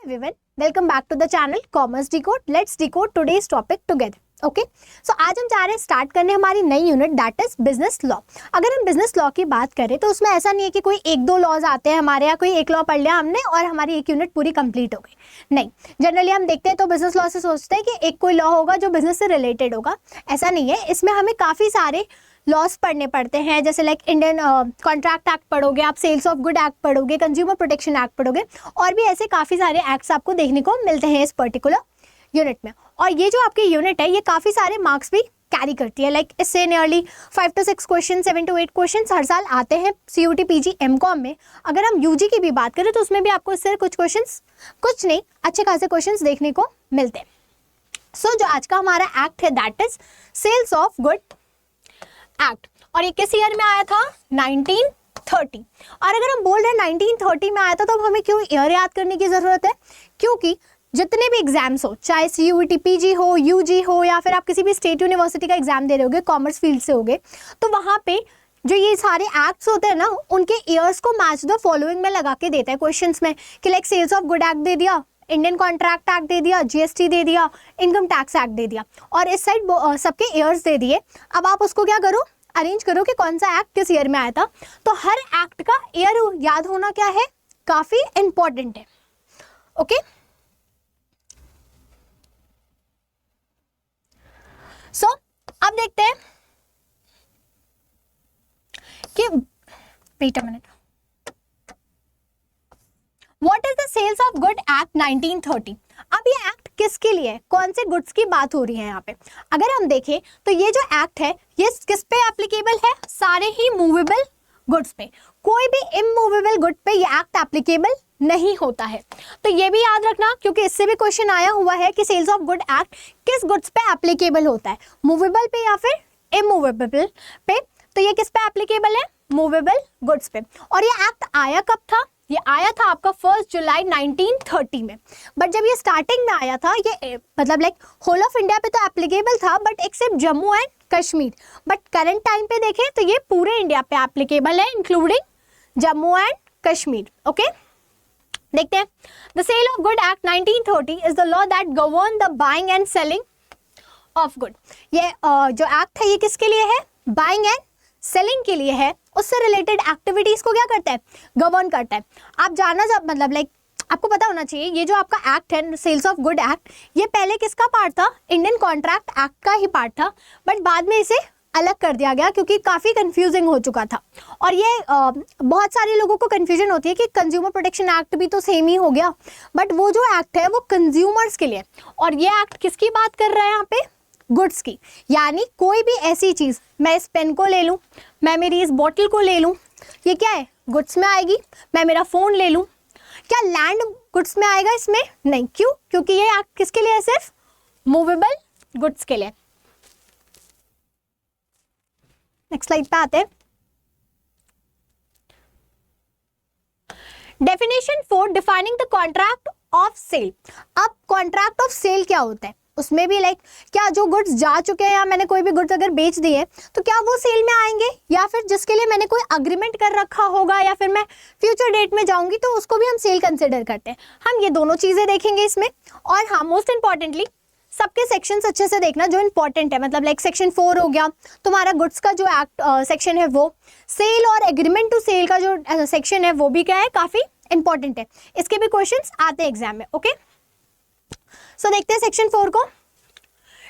everyone, welcome back to the channel Commerce Decode. Let's decode today's topic together. Okay so आज हम चाह रहे हैं स्टार्ट करने हमारी नई unit that is business law. अगर हम बिजनेस लॉ की बात करें तो उसमें ऐसा नहीं है कि कोई एक दो लॉज आते हैं हमारे यहाँ, कोई एक लॉ पढ़ लिया हमने और हमारी एक यूनिट पूरी कंप्लीट हो गई। नहीं, जनरली हम देखते हैं तो बिजनेस लॉ से सोचते हैं कि एक कोई लॉ होगा जो बिजनेस से रिलेटेड होगा। ऐसा नहीं है, इसमें हमें काफ़ी सारे लॉज पढ़ने पड़ते हैं, जैसे लाइक इंडियन कॉन्ट्रैक्ट एक्ट पढ़ोगे आप, सेल्स ऑफ गुड एक्ट पढ़ोगे, कंज्यूमर प्रोटेक्शन एक्ट पढ़ोगे, और भी ऐसे काफ़ी सारे एक्ट्स आपको देखने को मिलते हैं इस पर्टिकुलर यूनिट में। और ये जो आपकी यूनिट है ये काफ़ी सारे मार्क्स भी कैरी करती है। लाइक इससे nearly 5 to 6 question, 7 to 8 question हर साल आते हैं CUT PG MCOM में। अगर हम UG की भी बात करें तो उसमें भी आपको इससे कुछ नहीं अच्छे खासे क्वेश्चन देखने को मिलते हैं। सो जो आज का हमारा एक्ट है that is sales of good act, और ये किस ईयर में आया था? 1930। और अगर हम बोल रहे हैं 1930 में आया था तो अब हमें क्यों ईयर याद करने की ज़रूरत है? क्योंकि जितने भी एग्जाम्स हो, चाहे CUT PG हो, UG हो, या फिर आप किसी भी स्टेट यूनिवर्सिटी का एग्जाम दे रहे होगे, कॉमर्स फील्ड से होगे, तो वहाँ पे जो ये सारे एक्ट्स होते हैं ना, उनके ईयर्स को मैच द फॉलोइंग में लगा के देता है क्वेश्चंस में, कि like sales of good act दे दिया, इंडियन कॉन्ट्रैक्ट एक्ट दे दिया, GST दे दिया, इनकम टैक्स एक्ट दे दिया, और इस साइड सबके ईयर्स दे दिए। अब आप उसको क्या करो, अरेंज करो कि कौन सा एक्ट किस ईयर में आया था। तो हर एक्ट का ईयर याद होना क्या है, काफ़ी इंपॉर्टेंट है। ओके सो अब देखते हैं कि wait a minute, what is the sales of good act 1930। अब ये एक्ट किसके लिए है, कौन से गुड्स की बात हो रही है यहाँ पे? अगर हम देखें तो ये जो एक्ट है ये किस पे एप्लीकेबल है? सारे ही मूवेबल गुड्स पे। कोई भी इमूवेबल गुड पे ये एक्ट एप्लीकेबल नहीं होता है। तो ये भी याद रखना, क्योंकि इससे भी क्वेश्चन आया हुआ है कि सेल्स ऑफ गुड एक्ट किस गुड्स पे एप्लीकेबल होता है, मूवेबल पे या फिर इमूवेबल पे। तो ये किस पे एप्लीकेबल है? मूवेबल गुड्स पे। और ये एक्ट आया कब था? ये आया था आपका 1 जुलाई 1930 में। बट जब ये स्टार्टिंग में आया था ये मतलब लाइक होल ऑफ इंडिया पे तो एप्लीकेबल था, but except Jammu and Kashmir. But current time पे देखें तो ये पूरे इंडिया पे एप्लीकेबल है, including Jammu and Kashmir. Okay देखते हैं। The sale of good act 1930 is the law that govern the buying and selling of good. ये जो एक्ट है ये किसके लिए है? बाइंग एंड सेलिंग के लिए है। उससे रिलेटेड एक्टिविटीज को क्या करता है? गवर्न करता है। आप जानना मतलब लाइक आपको पता होना चाहिए ये जो आपका एक्ट है सेल्स ऑफ गुड एक्ट, ये पहले किसका पार्ट था? इंडियन कॉन्ट्रैक्ट एक्ट का ही पार्ट था, बट बाद में इसे अलग कर दिया गया क्योंकि काफ़ी कंफ्यूजिंग हो चुका था। और ये बहुत सारे लोगों को कंफ्यूजन होती है कि कंज्यूमर प्रोटेक्शन एक्ट भी तो सेम ही हो गया, बट वो जो एक्ट है वो कंज्यूमर्स के लिए। और ये एक्ट किसकी बात कर रहा है यहाँ पे? गुड्स की। यानी कोई भी ऐसी चीज़, मैं इस पेन को ले लूँ, मैं मेरी इस बॉटल को ले लूँ, ये क्या है? गुड्स में आएगी। मैं मेरा फ़ोन ले लूँ, क्या लैंड गुड्स में आएगा इसमें? नहीं। क्यों? क्योंकि ये एक्ट किसके लिए है? सिर्फ मूवेबल गुड्स के लिए। नेक्स्ट स्लाइड पे आते हैं। Definition 4 defining the contract of sale. अब कॉन्ट्रैक्ट ऑफ सेल क्या होता है? उसमें भी लाइक क्या जो गुड्स जा चुके हैं या मैंने कोई भी गुड्स अगर बेच दिए तो क्या वो सेल में आएंगे, या फिर जिसके लिए मैंने कोई अग्रीमेंट कर रखा होगा या फिर मैं फ्यूचर डेट में जाऊंगी तो उसको भी हम सेल कंसिडर करते हैं। हम ये दोनों चीज़ें देखेंगे इसमें। और हाँ, मोस्ट इंपॉर्टेंटली सबके सेक्शंस अच्छे से देखना जो इंपॉर्टेंट है। मतलब लाइक सेक्शन 4 हो गया तुम्हारा गुड्स का जो एक्ट सेक्शन है वो, सेल और एग्रीमेंट टू सेल का जो सेक्शन है वो भी क्या है? काफ़ी इंपॉर्टेंट है। इसके भी क्वेश्चंस आते हैं एग्जाम में। ओके सो देखते हैं सेक्शन 4 को।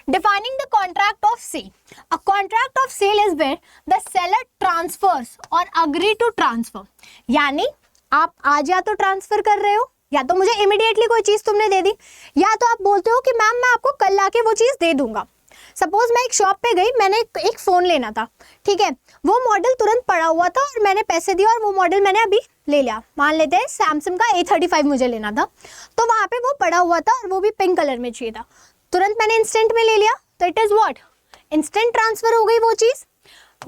Defining the contract of sale. A contract of sale is where the seller transfers or agree to transfer. यानी आप आज या तो ट्रांसफर कर रहे हो, या तो मुझे इमीडिएटली कोई चीज़ तुमने दे दी, या तो आप बोलते हो कि मैम मैं आपको कल आके वो चीज़ दे दूंगा। सपोज मैं एक शॉप पे गई, मैंने एक फ़ोन लेना था, ठीक है, वो मॉडल तुरंत पड़ा हुआ था और मैंने पैसे दिए और वो मॉडल मैंने अभी ले लिया। मान लेते हैं सैमसंग का A35 मुझे लेना था, तो वहाँ पे वो पड़ा हुआ था और वो भी पिंक कलर में चाहिए था, तुरंत मैंने इंस्टेंट में ले लिया, तो it is what? Instant transfer हो गई वो चीज़।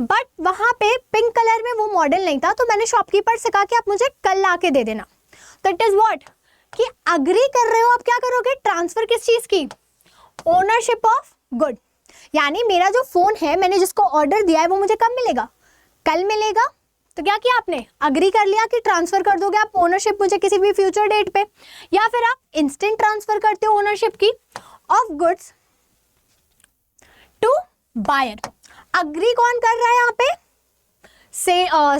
बट वहाँ पे पिंक कलर में वो मॉडल नहीं था, तो मैंने शॉपकीपर से कहा कि आप मुझे कल ला के दे देना, तो इट इज़ व्हाट? कि अग्री कर रहे हो आप। क्या करोगे? ट्रांसफर किस चीज़ की? Ownership of good. यानी मेरा जो फ़ोन है, मैंने जिसको ऑर्डर दिया है वो मुझे कब मिलेगा? कल मिलेगा। तो क्या किया आपने, अग्री कर लिया कि ट्रांसफर कर दोगे आप ओनरशिप मुझे किसी भी फ्यूचर डेट पे, या फिर आप इंस्टेंट ट्रांसफर करते हो ओनरशिप की of goods to buyer. Agree कौन कर रहा है यहाँ पे,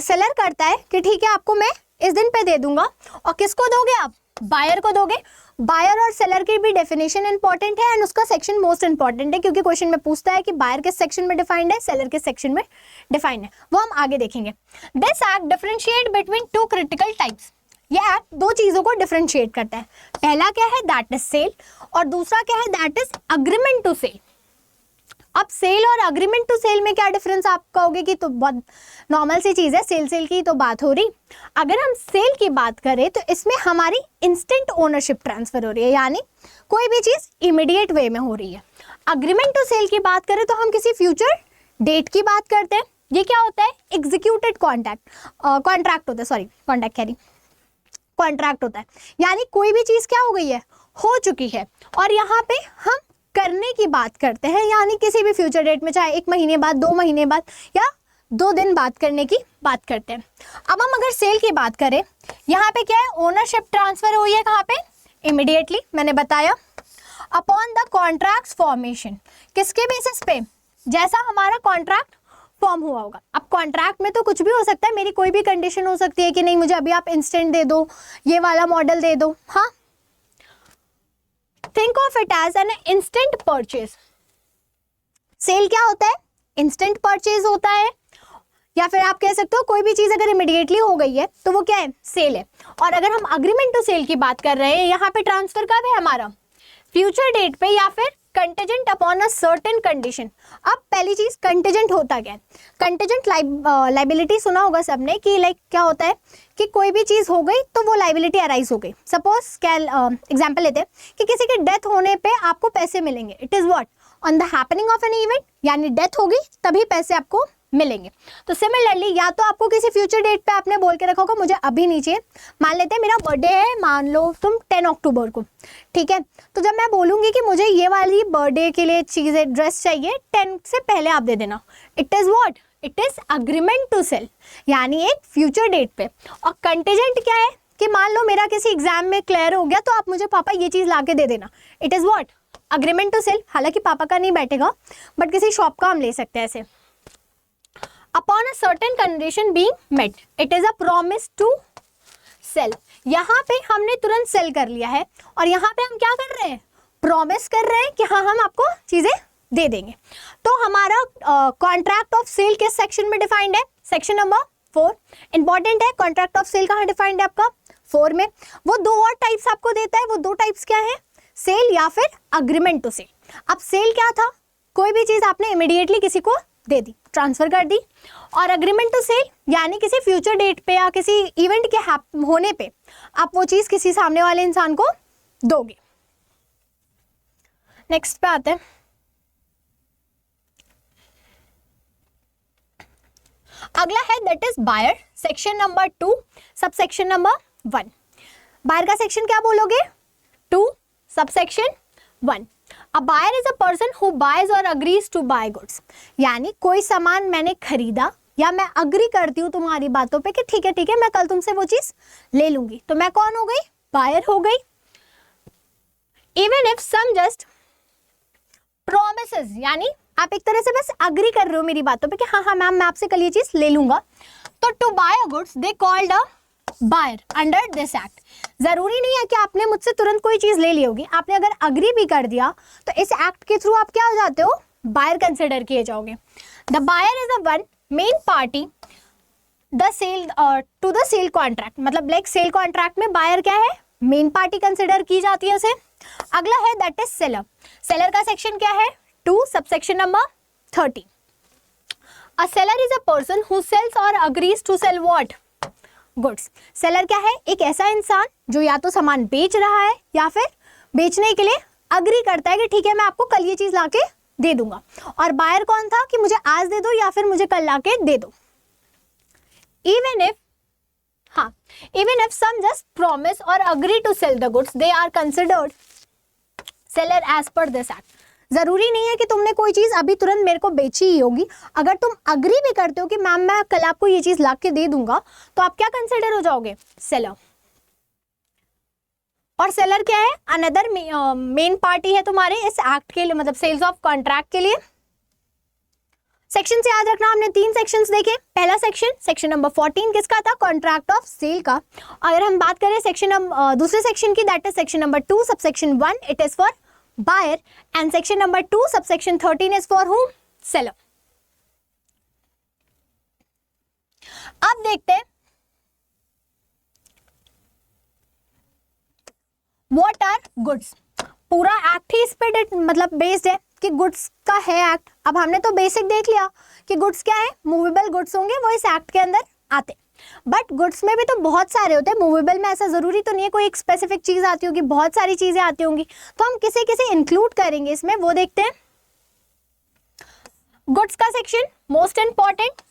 सेलर करता है कि ठीक है आपको मैं इस दिन पे दे दूंगा, और किसको दोगे आप, बायर को दोगे। बायर और सेलर की भी डेफिनेशन इंपॉर्टेंट है एंड उसका सेक्शन मोस्ट इंपॉर्टेंट है, क्योंकि क्वेश्चन में पूछता है कि बायर किस सेक्शन में डिफाइंड है, सेलर किस सेक्शन में डिफाइंड है, वो हम आगे देखेंगे। This act differentiate between two critical types. ये एक्ट दो चीजों को डिफरेंशिएट करता है, पहला क्या है दैट इज सेल, और दूसरा क्या है that is agreement to sell. अब सेल और अग्रीमेंट टू सेल में क्या डिफरेंस आप कहोगे कि तो बहुत नॉर्मल सी चीज़ है, सेल की तो बात हो रही। अगर हम सेल की बात करें तो इसमें हमारी इंस्टेंट ओनरशिप ट्रांसफर हो रही है, यानी कोई भी चीज़ इमीडिएट वे में हो रही है। अग्रीमेंट टू सेल की बात करें तो हम किसी फ्यूचर डेट की बात करते हैं। ये क्या होता है, एग्जीक्यूटेड कॉन्ट्रैक्ट होता है, सॉरी कॉन्ट्रैक्ट कह रही, कॉन्ट्रैक्ट होता है, यानी कोई भी चीज़ क्या हो गई है, हो चुकी है, और यहाँ पे हम करने की बात करते हैं, यानी किसी भी फ्यूचर डेट में चाहे 1 महीने बाद, 2 महीने बाद या 2 दिन बाद करने की बात करते हैं। अब हम अगर सेल की बात करें, यहाँ पे क्या है, ओनरशिप ट्रांसफर हुई है कहाँ पे, इमीडिएटली, मैंने बताया अपॉन द कॉन्ट्रैक्ट फॉर्मेशन, किसके बेसिस पे, जैसा हमारा कॉन्ट्रैक्ट फॉर्म हुआ होगा। अब कॉन्ट्रैक्ट में तो कुछ भी हो सकता है, मेरी कोई भी कंडीशन हो सकती है कि नहीं मुझे अभी आप इंस्टेंट दे दो, ये वाला मॉडल दे दो, हाँ। Think of it as an instant purchase. Sale क्या होता है, इंस्टेंट परचेज होता है, या फिर आप कह सकते हो कोई भी चीज अगर इमीडिएटली हो गई है तो वो क्या है, सेल है। और अगर हम अग्रीमेंट टू सेल की बात कर रहे हैं, यहाँ पे ट्रांसफर कब है हमारा, फ्यूचर डेट पे, या फिर contingent upon a certain condition. अब पहली चीज कंटेजेंट होता क्या है, कंटेजेंट लाइबिलिटी सुना होगा सबने कि लाइक क्या होता है कि कोई भी चीज हो गई तो वो लाइबिलिटी अराइज हो गई। सपोज एग्जांपल लेते हैं कि किसी की डेथ होने पे आपको पैसे मिलेंगे, it is what, on the happening of an event, यानी डेथ होगी तभी पैसे आपको मिलेंगे। तो सिमिलरली या तो आपको किसी फ्यूचर डेट पे आपने बोल के रखा होगा मुझे अभी नहीं चाहिए, मान लेते हैं मेरा बर्थडे है, मान लो तुम 10 अक्टूबर को, ठीक है, तो जब मैं बोलूंगी कि मुझे ये वाली बर्थडे के लिए चीज़ें ड्रेस चाहिए 10 से पहले आप दे देना, it is what, it is agreement to sell, यानी एक फ्यूचर डेट पे। और कंटेजेंट क्या है कि मान लो मेरा किसी एग्जाम में क्लियर हो गया तो आप मुझे पापा ये चीज़ ला के दे देना, it is what, agreement to sell. हालांकि पापा का नहीं बैठेगा बट किसी शॉप का हम ले सकते हैं ऐसे। Upon a certain condition being met, it is a promise to sell। यहाँ पे हमने तुरंत सेल कर लिया है और यहाँ पे हम क्या कर रहे हैं, प्रॉमिस कर रहे हैं कि हाँ हम आपको चीजें दे देंगे। तो हमारा कॉन्ट्रैक्ट ऑफ सेल किस सेक्शन में डिफाइंड है, सेक्शन नंबर 4। इंपॉर्टेंट है, कॉन्ट्रैक्ट ऑफ सेल कहाँ डिफाइंड है आपका, 4 में। वो 2 और टाइप्स आपको देता है, वो 2 टाइप्स क्या है, सेल या फिर अग्रीमेंट टू सेल। अब सेल क्या था, कोई भी चीज आपने इमीडिएटली किसी को दे दी, ट्रांसफर कर दी, और अग्रीमेंट टू सेल यानी किसी फ्यूचर डेट पे या किसी इवेंट के होने पे आप वो चीज किसी सामने वाले इंसान को दोगे। नेक्स्ट पे आते हैं, अगला है that is buyer, section number 2 sub section number 1। Buyer का सेक्शन क्या बोलोगे, 2 sub section 1। A buyer is a person who buys or agrees to buy goods, यानी कोई सामान मैंने खरीदा या मैं अग्री करती हूँ तुम्हारी बातों पे कि ठीक है मैं कल तुमसे वो चीज ले लूंगी, तो मैं कौन हो गई, बायर हो गई। Even if some just promises, यानी आप एक तरह से बस अग्री कर रहे हो मेरी बातों पे कि हाँ मैम मैं आपसे कल ये चीज ले लूंगा, तो to buy a goods they called a buyer under this act. जरूरी नहीं है कि आपने मुझसे तुरंत कोई चीज ले ली होगी, आपने अगर अग्री भी कर दिया तो इस एक्ट के थ्रू आप क्या हो जाते हो, बायर कंसिडर किए जाओगे। The buyer is a one main party the sale to the sale contract, मतलब लाइक सेल कॉन्ट्रैक्ट में बायर क्या है, मेन पार्टी कंसिडर की जाती है उसे। अगला है दैट इज सेलर। सेलर का सेक्शन क्या है, 2 subsection number 30। A seller is a person who sells or agrees to sell what, goods. Seller क्या है, एक ऐसा इंसान जो या तो सामान बेच रहा है या फिर बेचने के लिए अग्री करता है कि ठीक है मैं आपको कल ये चीज लाके दे दूंगा। और बायर कौन था कि मुझे आज दे दो या फिर मुझे कल लाके दे दो। even if some just promise or agree to sell the goods, they are considered seller as per this act। जरूरी नहीं है कि तुमने कोई चीज अभी तुरंत मेरे को बेची ही होगी। अगर तुम अग्री भी करते हो कि मैम मैं कल आपको ये चीज ला के दे दूंगा, तो आप क्या कंसिडर हो जाओगे? सेलर। और सेलर क्या है? अनदर मेन पार्टी है तुम्हारे इस एक्ट के लिए, मतलब सेल्स ऑफ कॉन्ट्रैक्ट के लिए। सेक्शन से याद रखना, हमने 3 सेक्शंस देखे। पहला सेक्शन नंबर 14 किसका था? कॉन्ट्रैक्ट ऑफ सेल का। अगर हम बात करें दूसरे सेक्शन की, that is section number 2 subsection 1, it is for buyer, and section number 2 subsection 13 is for whom? Seller. अब देखते हैं व्हाट आर गुड्स। पूरा एक्ट ही इस पे मतलब बेस्ड है कि गुड्स का है एक्ट। अब हमने तो बेसिक देख लिया कि गुड्स क्या है, मूवेबल गुड्स होंगे, वो इस एक्ट के अंदर आते। बट गुड्स में भी तो बहुत सारे होते हैं। मूवेबल में ऐसा जरूरी तो नहीं है कोई एक स्पेसिफिक चीज आती होगी, बहुत सारी चीजें आती होंगी। तो हम किसे किसे इंक्लूड करेंगे इसमें, वो देखते हैं। गुड्स का सेक्शन मोस्ट इंपॉर्टेंट,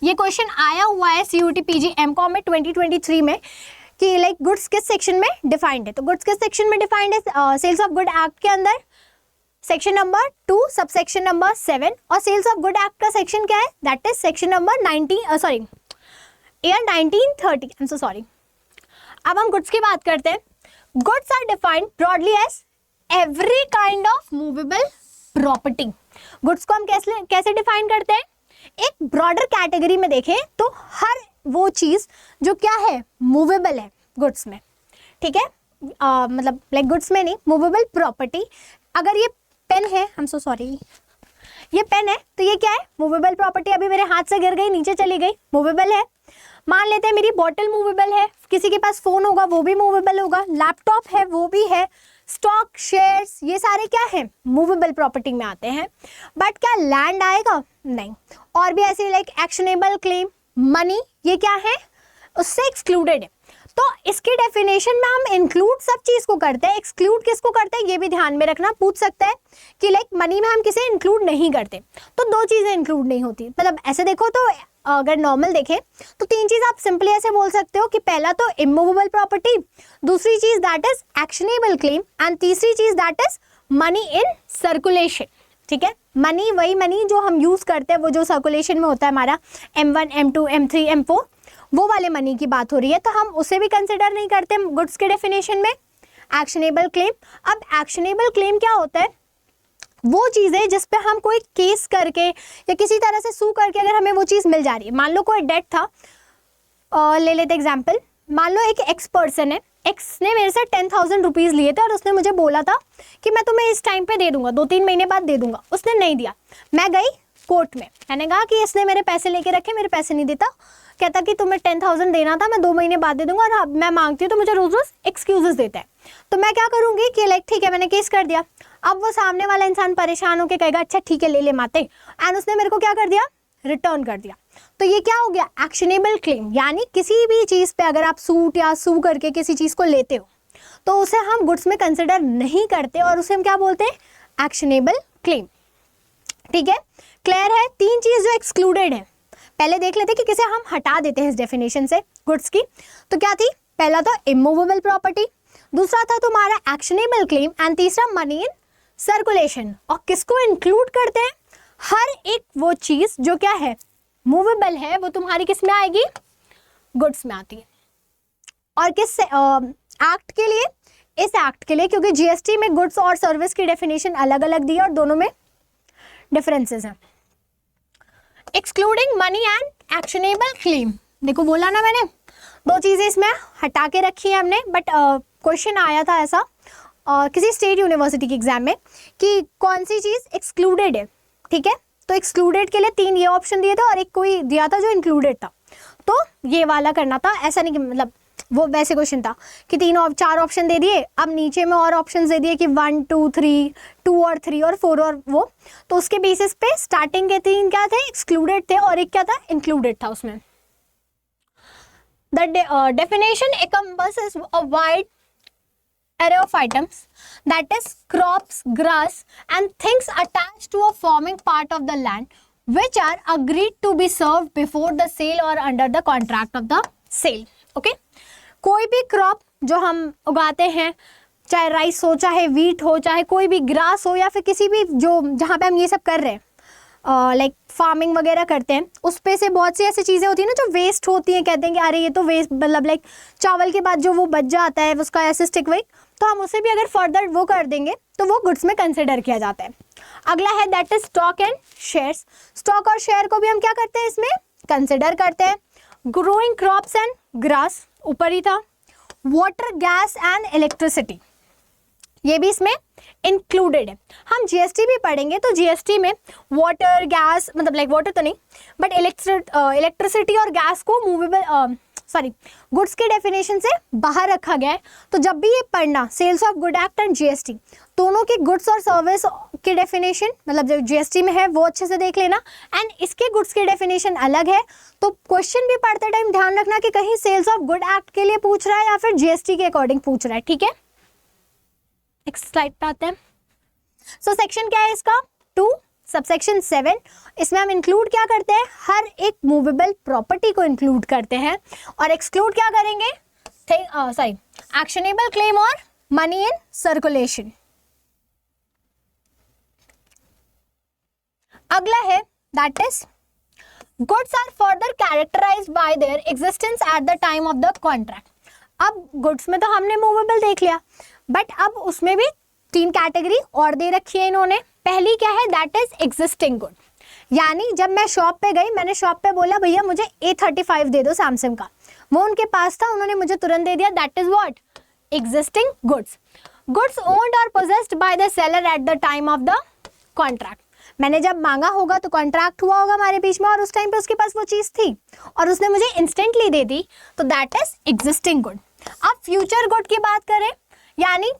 ये क्वेश्चन आया हुआ है CUT PG MCOM में 2023 में कि लाइक गुड्स किस सेक्शन में डिफाइंड है। तो गुड्स किस सेक्शन में डिफाइंड है? सेल्स ऑफ गुड एक्ट के अंदर सेक्शन नंबर 2 सबसेक्शन नंबर 7। और सेल्स ऑफ गुड एक्ट का सेक्शन क्या है? That is section number 1930। अब हम गुड्स की बात करते हैं। Goods are defined broadly as every kind of movable property. Goods को हम कैसे डिफाइन करते हैं? एक ब्रॉडर कैटेगरी में देखें तो हर वो चीज जो क्या है, मूवेबल है गुड्स में, ठीक है, मतलब लाइक गुड्स में नहीं, मूवेबल प्रॉपर्टी। अगर ये पेन है, ये पेन है, तो ये क्या है? Movable property. अभी मेरे हाथ से गिर गई, नीचे चली गई, मूवेबल है। मान लेते हैं मेरी बॉटल मूवेबल है, किसी के पास फोन होगा वो भी मूवेबल होगा, लैपटॉप है वो भी है, स्टॉक शेयर्स ये सारे क्या है? मूवेबल प्रॉपर्टी में आते हैं। बट क्या लैंड आएगा? नहीं। और भी ऐसे लाइक एक्शनेबल क्लेम, मनी, ये क्या है? उससे एक्सक्लूडेड है। तो इसकी डेफिनेशन में हम इंक्लूड सब चीज को करते हैं, एक्सक्लूड किसको करते हैं ये भी ध्यान में रखना। पूछ सकता है कि लाइक मनी में हम किसे इंक्लूड नहीं करते, तो 2 चीजें इंक्लूड नहीं होती। मतलब ऐसे देखो तो अगर नॉर्मल देखें तो 3 चीज आप सिंपली ऐसे बोल सकते हो कि पहला तो इमूवेबल प्रॉपर्टी, दूसरी चीज that is actionable claim, and तीसरी चीज that is money in circulation. ठीक है, मनी वही मनी जो हम यूज करते हैं, वो जो सर्कुलेशन में होता है हमारा M1 M2 M3 M4, वो वाले मनी की बात हो रही है, तो हम उसे भी कंसिडर नहीं करते गुड्स के डेफिनेशन में। एक्शनेबल क्लेम, अब एक्शनेबल क्लेम क्या होता है? वो चीज़ है जिस पे हम कोई केस करके या किसी तरह से सू करके अगर हमें वो चीज़ मिल जा रही है। मान लो कोई डेट था, ले लेते एग्जाम्पल, मान लो एक एक्स पर्सन है, एक्स ने मेरे से 10,000 रुपीज़ लिए थे और उसने मुझे बोला था कि मैं तुम्हें इस टाइम पे दे दूंगा, 2-3 महीने बाद दे दूंगा। उसने नहीं दिया, मैं गई कोर्ट में, मैंने कहा कि इसने मेरे पैसे लेके रखे, मेरे पैसे नहीं देता, कहता कि तुम्हें 10,000 देना था, मैं 2 महीने बाद दे दूंगा, और मैं मांगती हूँ तो मुझे रोज रोज एक्सक्यूजेस देता है। तो मैं क्या करूंगी कि लाइक ठीक है, मैंने केस कर दिया। अब वो सामने वाला इंसान परेशान होकर कहेगा अच्छा ठीक है ले ले माते, एंड उसने मेरे को क्या कर दिया? रिटर्न कर दिया। तो ये क्या हो गया? Actionable claim. यानी किसी भी चीज पे अगर आप सूट या सू करके किसी चीज को लेते हो तो उसे हम गुड्स में कंसिडर नहीं करते और उसे हम क्या बोलते हैं? Actionable claim. ठीक है, क्लियर है? 3 चीज जो एक्सक्लूडेड है, पहले देख लेते कि किसे हम हटा देते हैं इस डेफिनेशन से गुड्स की। तो क्या थी? पहला तो इमूवेबल प्रॉपर्टी, दूसरा था तुम्हारा एक्शनेबल क्लेम, एंड तीसरा मनी इन सर्कुलेशन। और किसको इंक्लूड करते हैं? हर एक वो चीज जो क्या है? मूवेबल है, वो तुम्हारी किस में आएगी? गुड्स में आती है। और किस एक्ट के लिए? इस एक्ट के लिए, क्योंकि जीएसटी में गुड्स और सर्विस की डेफिनेशन अलग अलग दी है और दोनों में डिफरेंसेस हैं। Excluding money and actionable claim, देखो बोला ना मैंने, 2 चीजें इसमें हटा के रखी है हमने। बट क्वेश्चन आया था ऐसा किसी स्टेट यूनिवर्सिटी के एग्जाम में कि कौन सी चीज एक्सक्लूडेड है। ठीक है, तो एक्सक्लूडेड के लिए 3 ये ऑप्शन दिए थे और एक कोई दिया था जो इंक्लूडेड था, तो ये वाला करना था। ऐसा नहीं कि मतलब वो वैसे क्वेश्चन था कि 4 ऑप्शन दे दिए, अब नीचे में और ऑप्शन दे दिए कि 1 2 3, 2 और 3 और 4 और वो, तो उसके बेसिस पे स्टार्टिंग के 3 क्या थे? एक्सक्लूडेड थे और एक क्या था? इंक्लूडेड था उसमें। The definition encompasses a wide array of items, that is crops, grass and things attached to a forming part of the land which are agreed to be served before the sale or under the contract of the sale. Okay, कोई भी crop जो हम उगाते हैं, चाहे rice हो, चाहे wheat हो, चाहे कोई भी ग्रास हो, या फिर किसी भी जो जहाँ पे हम ये सब कर रहे हैं लाइक फार्मिंग वगैरह करते हैं, उस पे से बहुत सी ऐसी चीज़ें होती हैं ना जो वेस्ट होती हैं, कहते हैं कि अरे ये तो वेस्ट, मतलब लाइक चावल के बाद जो वो बच जाता है उसका ऐसे स्टिक वेट, तो हम उसे भी अगर फर्दर वो कर देंगे तो वो गुड्स में कंसिडर किया जाता है। अगला है that is stock and shares. Stock और शेयर को भी हम क्या करते हैं, इसमें कंसिडर करते हैं। ग्रोइंग क्रॉप्स एंड ग्रास ऊपर ही था। वाटर, गैस एंड इलेक्ट्रिसिटी, ये भी इसमें इंक्लूडेड है। हम जीएसटी भी पढ़ेंगे तो जीएसटी में वाटर, गैस, मतलब लाइक वाटर तो नहीं बट इलेक्ट्रिसिटी और गैस को मूवेबल गुड्स के डेफिनेशन से बाहर रखा गया है। तो जब भी ये पढ़ना sales of good act and GST, दोनों के गुड्स और सर्विस के डेफिनेशन, मतलब जो जीएसटी में है वो अच्छे से देख लेना, एंड इसके गुड्स के डेफिनेशन अलग है। तो क्वेश्चन भी पढ़ते टाइम ध्यान रखना कि कहीं सेल्स ऑफ गुड एक्ट के लिए पूछ रहा है या फिर जीएसटी के अकॉर्डिंग पूछ रहा है, ठीक है। नेक्स्ट स्लाइड पे आते हैं। सो सेक्शन क्या है इसका, 2 सबसेक्शन 7। इसमें हम इंक्लूड क्या करते हैं, हर एक मूवेबल प्रॉपर्टी को इंक्लूड करते हैं, और एक्सक्लूड क्या करेंगे, एक्शनेबल क्लेम और मनी इन सर्कुलेशन। अगला है that is goods are further characterised by their existence at the time of the contract. अब गुड्स में तो हमने मूवेबल देख लिया, बट अब उसमें भी 3 कैटेगरी और दे रखी है इन्होंने। पहली क्या है, दैट इज एग्जिस्टिंग गुड, यानी जब मैं शॉप पे गई, मैंने शॉप पे बोला भैया मुझे A35 दे दो सैमसंग का, वो उनके पास था, उन्होंने मुझे तुरंत दे दिया, that is what, existing goods. Goods owned or possessed by the seller at the time of the contract, मैंने जब मांगा होगा तो कॉन्ट्रैक्ट हुआ होगा हमारे बीच में, और उस टाइम पे उसके पास वो चीज थी और उसने मुझे इंस्टेंटली दे दी, तो दैट इज एग्जिस्टिंग गुड। अब फ्यूचर गुड की बात करें, यानी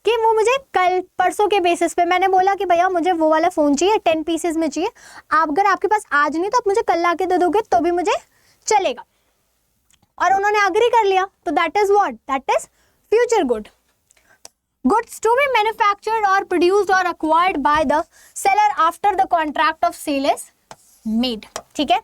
कि वो मुझे कल परसों के बेसिस पे, मैंने बोला कि भैया मुझे वो वाला फ़ोन चाहिए, 10 पीसेस में चाहिए, आप अगर आपके पास आज नहीं तो आप मुझे कल लाके दे दोगे तो भी मुझे चलेगा, और उन्होंने एग्री कर लिया, तो that is what, that is future good. Goods to be manufactured or produced or acquired by the seller after the contract of sale is made, ठीक है।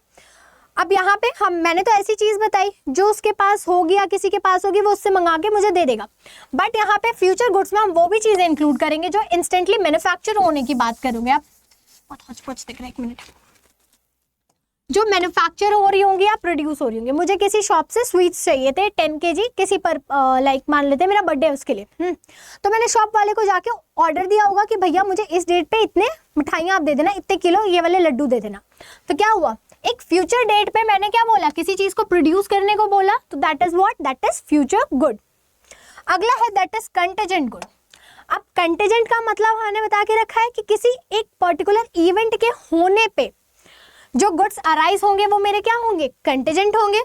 अब यहाँ पे मैंने तो ऐसी चीज बताई जो उसके पास होगी या किसी के पास होगी, वो उससे मंगा के मुझे दे देगा, बट यहाँ पे फ्यूचर गुड्स में हम वो भी चीजें इंक्लूड करेंगे जो इंस्टेंटली मैन्युफैक्चर होने की बात करोगे। आप दिख रहा है, 1 मिनट, जो मैन्युफैक्चर हो रही होंगी या प्रोड्यूस हो रही होंगी। मुझे किसी शॉप से स्वीट्स चाहिए थे 10 kg, किसी पर लाइक मान लेते मेरा बर्थडे है उसके लिए, तो मैंने शॉप वाले को जाके ऑर्डर दिया होगा कि भैया मुझे इस डेट पे इतने मिठाइयाँ आप दे देना, इतने किलो ये वाले लड्डू दे देना। तो क्या हुआ, एक फ्यूचर डेट पे मैंने क्या बोला, किसी चीज को प्रोड्यूस करने को बोला, तो that is what, that is future good. अगला है दैट इज कंटेजेंट गुड। अब कंटेजेंट का मतलब हमने बता के रखा है कि किसी एक पर्टिकुलर इवेंट के होने पे जो गुड्स अराइज होंगे वो मेरे क्या होंगे, कंटेजेंट होंगे।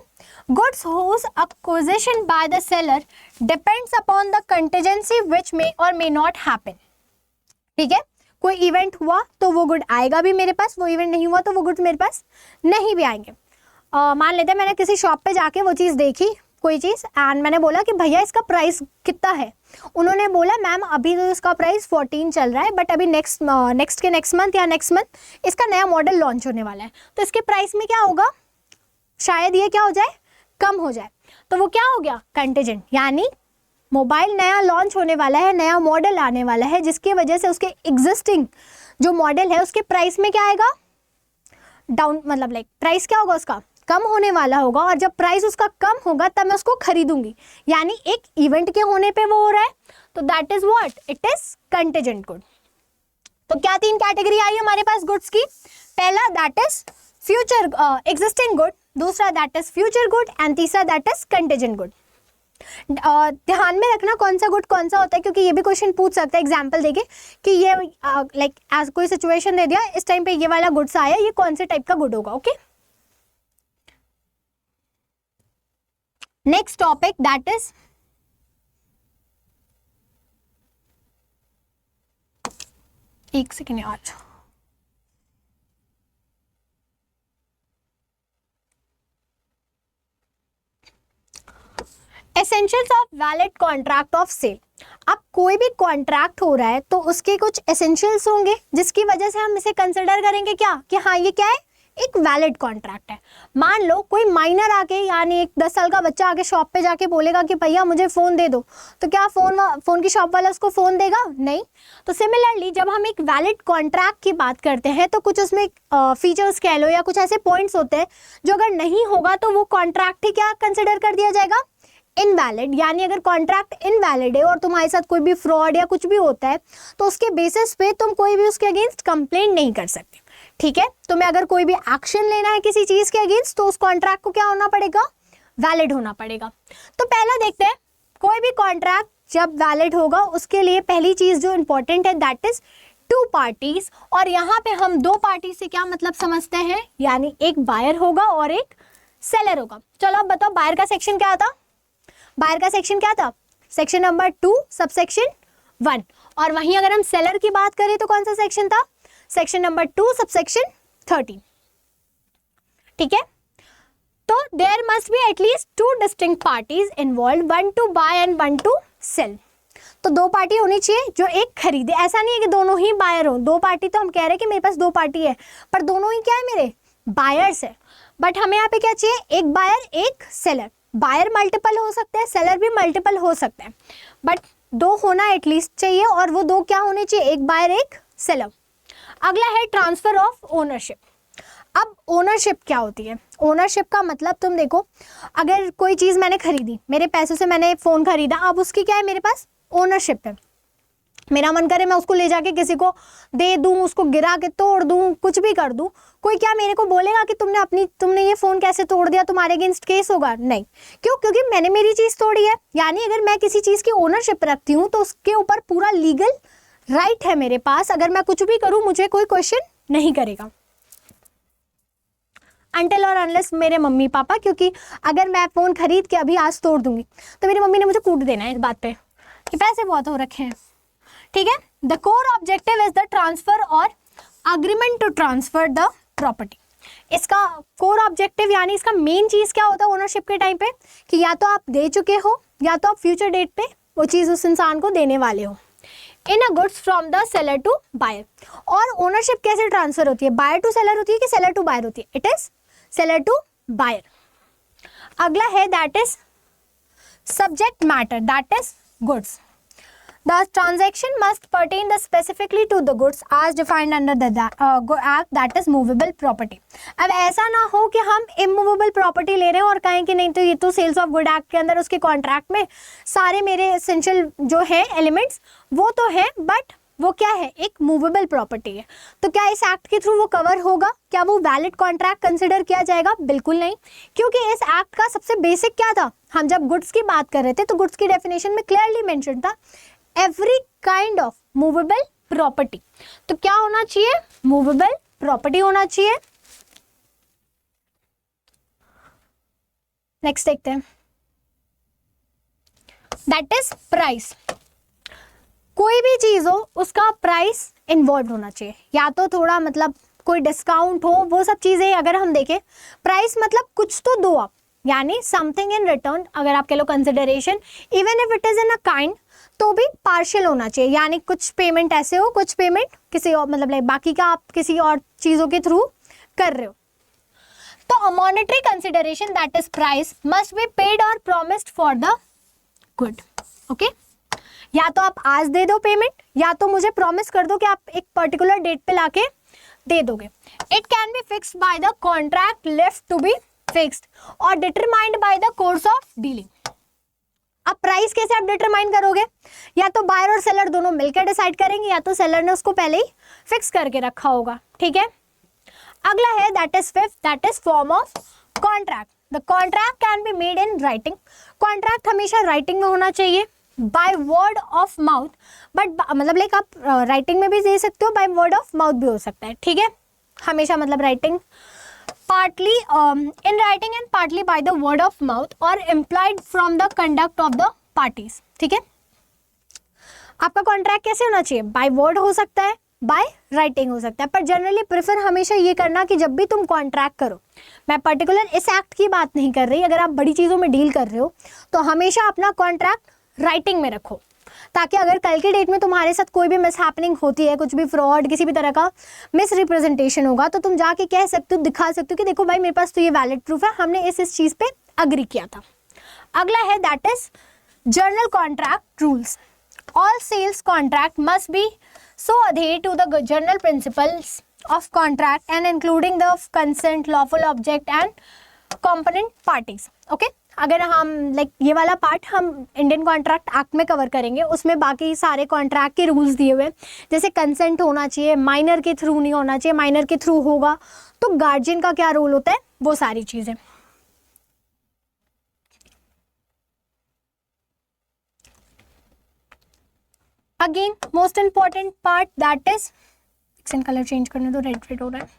Goods whose acquisition by the seller depends upon the contingency which may or may not happen, ठीक है। कोई इवेंट हुआ तो वो गुड आएगा भी मेरे पास, वो इवेंट नहीं हुआ तो वो गुड्स मेरे पास नहीं भी आएंगे। मान लेते हैं मैंने किसी शॉप पे जाके वो चीज़ देखी, कोई चीज़, एंड मैंने बोला कि भैया इसका प्राइस कितना है, उन्होंने बोला मैम अभी तो इसका प्राइस 14 चल रहा है, बट अभी नेक्स्ट मंथ या नेक्स्ट मंथ इसका नया मॉडल लॉन्च होने वाला है, तो इसके प्राइस में क्या होगा, शायद ये क्या हो जाए, कम हो जाए, तो वो क्या हो गया, कंटेजेंट। यानी मोबाइल नया लॉन्च होने वाला है, नया मॉडल आने वाला है, जिसकी वजह से उसके एग्जिस्टिंग जो मॉडल है उसके प्राइस में क्या आएगा, डाउन, मतलब लाइक प्राइस क्या होगा उसका, कम होने वाला होगा, और जब प्राइस उसका कम होगा तब मैं उसको खरीदूंगी, यानी एक इवेंट के होने पे वो हो रहा है, तो that is what, it is contingent good. तो क्या 3 कैटेगरी आई हमारे पास गुड्स की, पहला that is future existing good, दूसरा that is future good, and तीसरा दैट इज कंटेजेंट गुड। ध्यान में रखना कौन सा गुड कौन सा होता है, क्योंकि ये भी क्वेश्चन पूछ सकता है एग्जांपल देके कि ये लाइक एज कोई सिचुएशन दे दिया, इस टाइम पे ये वाला गुड्स आया, ये कौन से टाइप का गुड होगा, okay. Next topic that is एक सेकेंड यार, essentials of valid contract of sale. अब कोई भी कॉन्ट्रैक्ट हो रहा है तो उसके कुछ एसेंशियल्स होंगे जिसकी वजह से हम इसे कंसिडर करेंगे क्या, कि हाँ ये क्या है, एक वैलिड कॉन्ट्रैक्ट है। मान लो कोई माइनर आके यानी एक 10 साल का बच्चा आके शॉप पे जाके बोलेगा कि भैया मुझे फ़ोन दे दो, तो क्या फ़ोन की शॉप वाला उसको फ़ोन देगा? नहीं। तो सिमिलरली जब हम एक वैलिड कॉन्ट्रैक्ट की बात करते हैं तो कुछ उसमें फीचर्स कह लो या कुछ ऐसे पॉइंट्स होते हैं जो अगर नहीं होगा तो वो कॉन्ट्रैक्ट ही क्या कंसिडर कर दिया जाएगा? इनवैलिड। यानी अगर कॉन्ट्रैक्ट इनवैलिड है और तुम्हारे साथ कोई भी फ्रॉड या कुछ भी होता है तो उसके बेसिस पे तुम कोई भी उसके अगेंस्ट कंप्लेंट नहीं कर सकते। ठीक है, तुम्हें अगर कोई भी एक्शन लेना है किसी चीज के अगेंस्ट तो उस कॉन्ट्रैक्ट को क्या होना पड़ेगा? वैलिड होना पड़ेगा। तो पहला देखते हैं, कोई भी कॉन्ट्रैक्ट जब वैलिड होगा उसके लिए पहली चीज जो इंपॉर्टेंट है दैट इज टू पार्टीज। और यहाँ पे हम दो पार्टी से क्या मतलब समझते हैं, यानी एक बायर होगा और एक सेलर होगा। चलो अब बताओ बायर का सेक्शन क्या था? बायर का सेक्शन क्या था? Section number 2 subsection 1। और वहीं अगर हम सेलर की बात करें तो कौन सा सेक्शन था? Section number 2 subsection 13। ठीक है, तो there must be at least 2 distinct parties involve, 1 to buy and 1 to sell. तो 2 पार्टी होनी चाहिए जो एक खरीदे। ऐसा नहीं है कि दोनों ही बायर हो। 2 पार्टी तो हम कह रहे हैं कि मेरे पास 2 पार्टी है पर दोनों ही क्या है? मेरे बायर्स है। बट हमें यहाँ पे क्या चाहिए? एक बायर एक सेलर। बायर मल्टीपल हो सकते हैं, सेलर भी मल्टीपल हो सकते हैं, बट 2 होना एटलीस्ट चाहिए। और वो 2 क्या होने चाहिए? एक बायर एक सेलर। अगला है ट्रांसफर ऑफ ओनरशिप। अब ओनरशिप क्या होती है? ओनरशिप का मतलब तुम देखो, अगर कोई चीज मैंने खरीदी, मेरे पैसों से मैंने फोन खरीदा, अब उसकी क्या है? मेरे पास ओनरशिप है। मेरा मन करे मैं उसको ले जाके किसी को दे दूं, उसको गिरा के तोड़ दूं, कुछ भी कर दूं, कोई क्या मेरे को बोलेगा कि तुमने ये फोन कैसे तोड़ दिया, तुम्हारे अगेंस्ट केस होगा? नहीं। क्यों? क्योंकि मैंने मेरी चीज तोड़ी है। यानी अगर मैं किसी चीज की ओनरशिप रखती हूँ तो उसके ऊपर पूरा लीगल राइट है मेरे पास। अगर मैं कुछ भी करूं मुझे कोई क्वेश्चन नहीं करेगा, अनटिल और अनलेस मेरे मम्मी पापा। क्योंकि अगर मैं फोन खरीद के अभी आज तोड़ दूंगी तो मेरी मम्मी ने मुझे कूट देना है इस बात पे कि पैसे बहुत हो रखे हैं। ठीक है, the core objective is the transfer or agreement to transfer the property. इसका कोर ऑब्जेक्टिव यानी इसका मेन चीज क्या होता है ओनरशिप के टाइम पे, कि या तो आप दे चुके हो या तो आप फ्यूचर डेट पे वो चीज उस इंसान को देने वाले हो। In a goods from the seller to buyer. और ओनरशिप कैसे ट्रांसफर होती है? बायर टू सेलर होती है कि सेलर टू बायर होती है? It is seller to buyer. अगला है that is subject matter, that is goods. The transaction must pertain specifically to the goods as defined under the act, that is movable property। अब ऐसा ना हो कि हम immovable property ले रहे हैं और कहें कि नहीं तो ये तो सेल्स ऑफ गुड एक्ट के अंदर उसके कॉन्ट्रैक्ट में सारे मेरे एसेंशियल जो है एलिमेंट्स वो तो है बट वो क्या है? एक मूवेबल प्रॉपर्टी है। तो क्या इस एक्ट के थ्रू वो कवर होगा? क्या वो वैलिड कॉन्ट्रैक्ट कंसिडर किया जाएगा? बिल्कुल नहीं, क्योंकि इस एक्ट का सबसे बेसिक क्या था? हम जब गुड्स की बात कर रहे थे तो गुड्स की डेफिनेशन में क्लियरली मेंशन था every kind of movable property. तो क्या होना चाहिए? मूवेबल प्रॉपर्टी होना चाहिए। नेक्स्ट देखते हैं, दैट इज प्राइस। कोई भी चीज हो उसका प्राइस इन्वॉल्व होना चाहिए, या तो थोड़ा मतलब कोई डिस्काउंट हो, वो सब चीजें अगर हम देखें। प्राइस मतलब कुछ तो दो आप, यानी समथिंग इन रिटर्न। अगर आप कह लो consideration, even if it is in a kind तो भी पार्शियल होना चाहिए, यानी कुछ पेमेंट ऐसे हो, कुछ पेमेंट किसी और मतलब बाकी का आप किसी और चीजों के थ्रू कर रहे हो। तो a monetary consideration that is price must be paid or promised for the good. Okay, या तो आप आज दे दो पेमेंट या तो मुझे प्रॉमिस कर दो कि आप एक पर्टिकुलर डेट पे लाके दे दोगे। It can be fixed by the contract left to be fixed or determined by the course of dealing. अब प्राइस कैसे आप डिटरमाइन करोगे? या तो बायर और सेलर दोनों मिलकर डिसाइड करेंगे या तो सेलर ने उसको पहले ही फिक्स करके रखा होगा। ठीक है, अगला है that is fifth, that is form of contract. The contract can be made in writing. Contract हमेशा राइटिंग में होना चाहिए, by word of mouth, but मतलब लाइक आप राइटिंग में भी दे सकते हो, बाय वर्ड ऑफ माउथ भी हो सकता है। ठीक है, हमेशा मतलब writing partly in writing and partly by the word of mouth or implied from the conduct of the parties। ठीक है, आपका कॉन्ट्रैक्ट कैसे होना चाहिए? बाय वर्ड हो सकता है, बाय राइटिंग हो सकता है, पर जनरली प्रेफर हमेशा ये करना कि जब भी तुम कॉन्ट्रैक्ट करो, मैं पर्टिकुलर इस एक्ट की बात नहीं कर रही, अगर आप बड़ी चीज़ों में डील कर रहे हो तो हमेशा अपना कॉन्ट्रैक्ट राइटिंग में रखो, ताकि अगर कल के डेट में तुम्हारे साथ कोई भी मिस हैपनिंग होती है, कुछ भी फ्रॉड, किसी भी तरह का मिस रिप्रेजेंटेशन होगा, तो तुम जाके कह सकते हो, दिखा सकते हो कि देखो भाई मेरे पास तो ये वैलिड प्रूफ है, हमने इस चीज पे अग्री किया था। अगला है that is general contract rules. All sales contract must be so adhere to the general principles of contract and including the consent, lawful object and component parties. Okay? अगर हम लाइक ये वाला पार्ट हम Indian contract act में cover करेंगे, उसमें बाकी सारे कॉन्ट्रैक्ट के रूल्स दिए हुए हैं, जैसे कंसेंट होना चाहिए, माइनर के थ्रू नहीं होना चाहिए, माइनर के थ्रू होगा तो गार्जियन का क्या रोल होता है, वो सारी चीजें। Again most important part that is, accent colour change करने दो, रेड हो रहा है।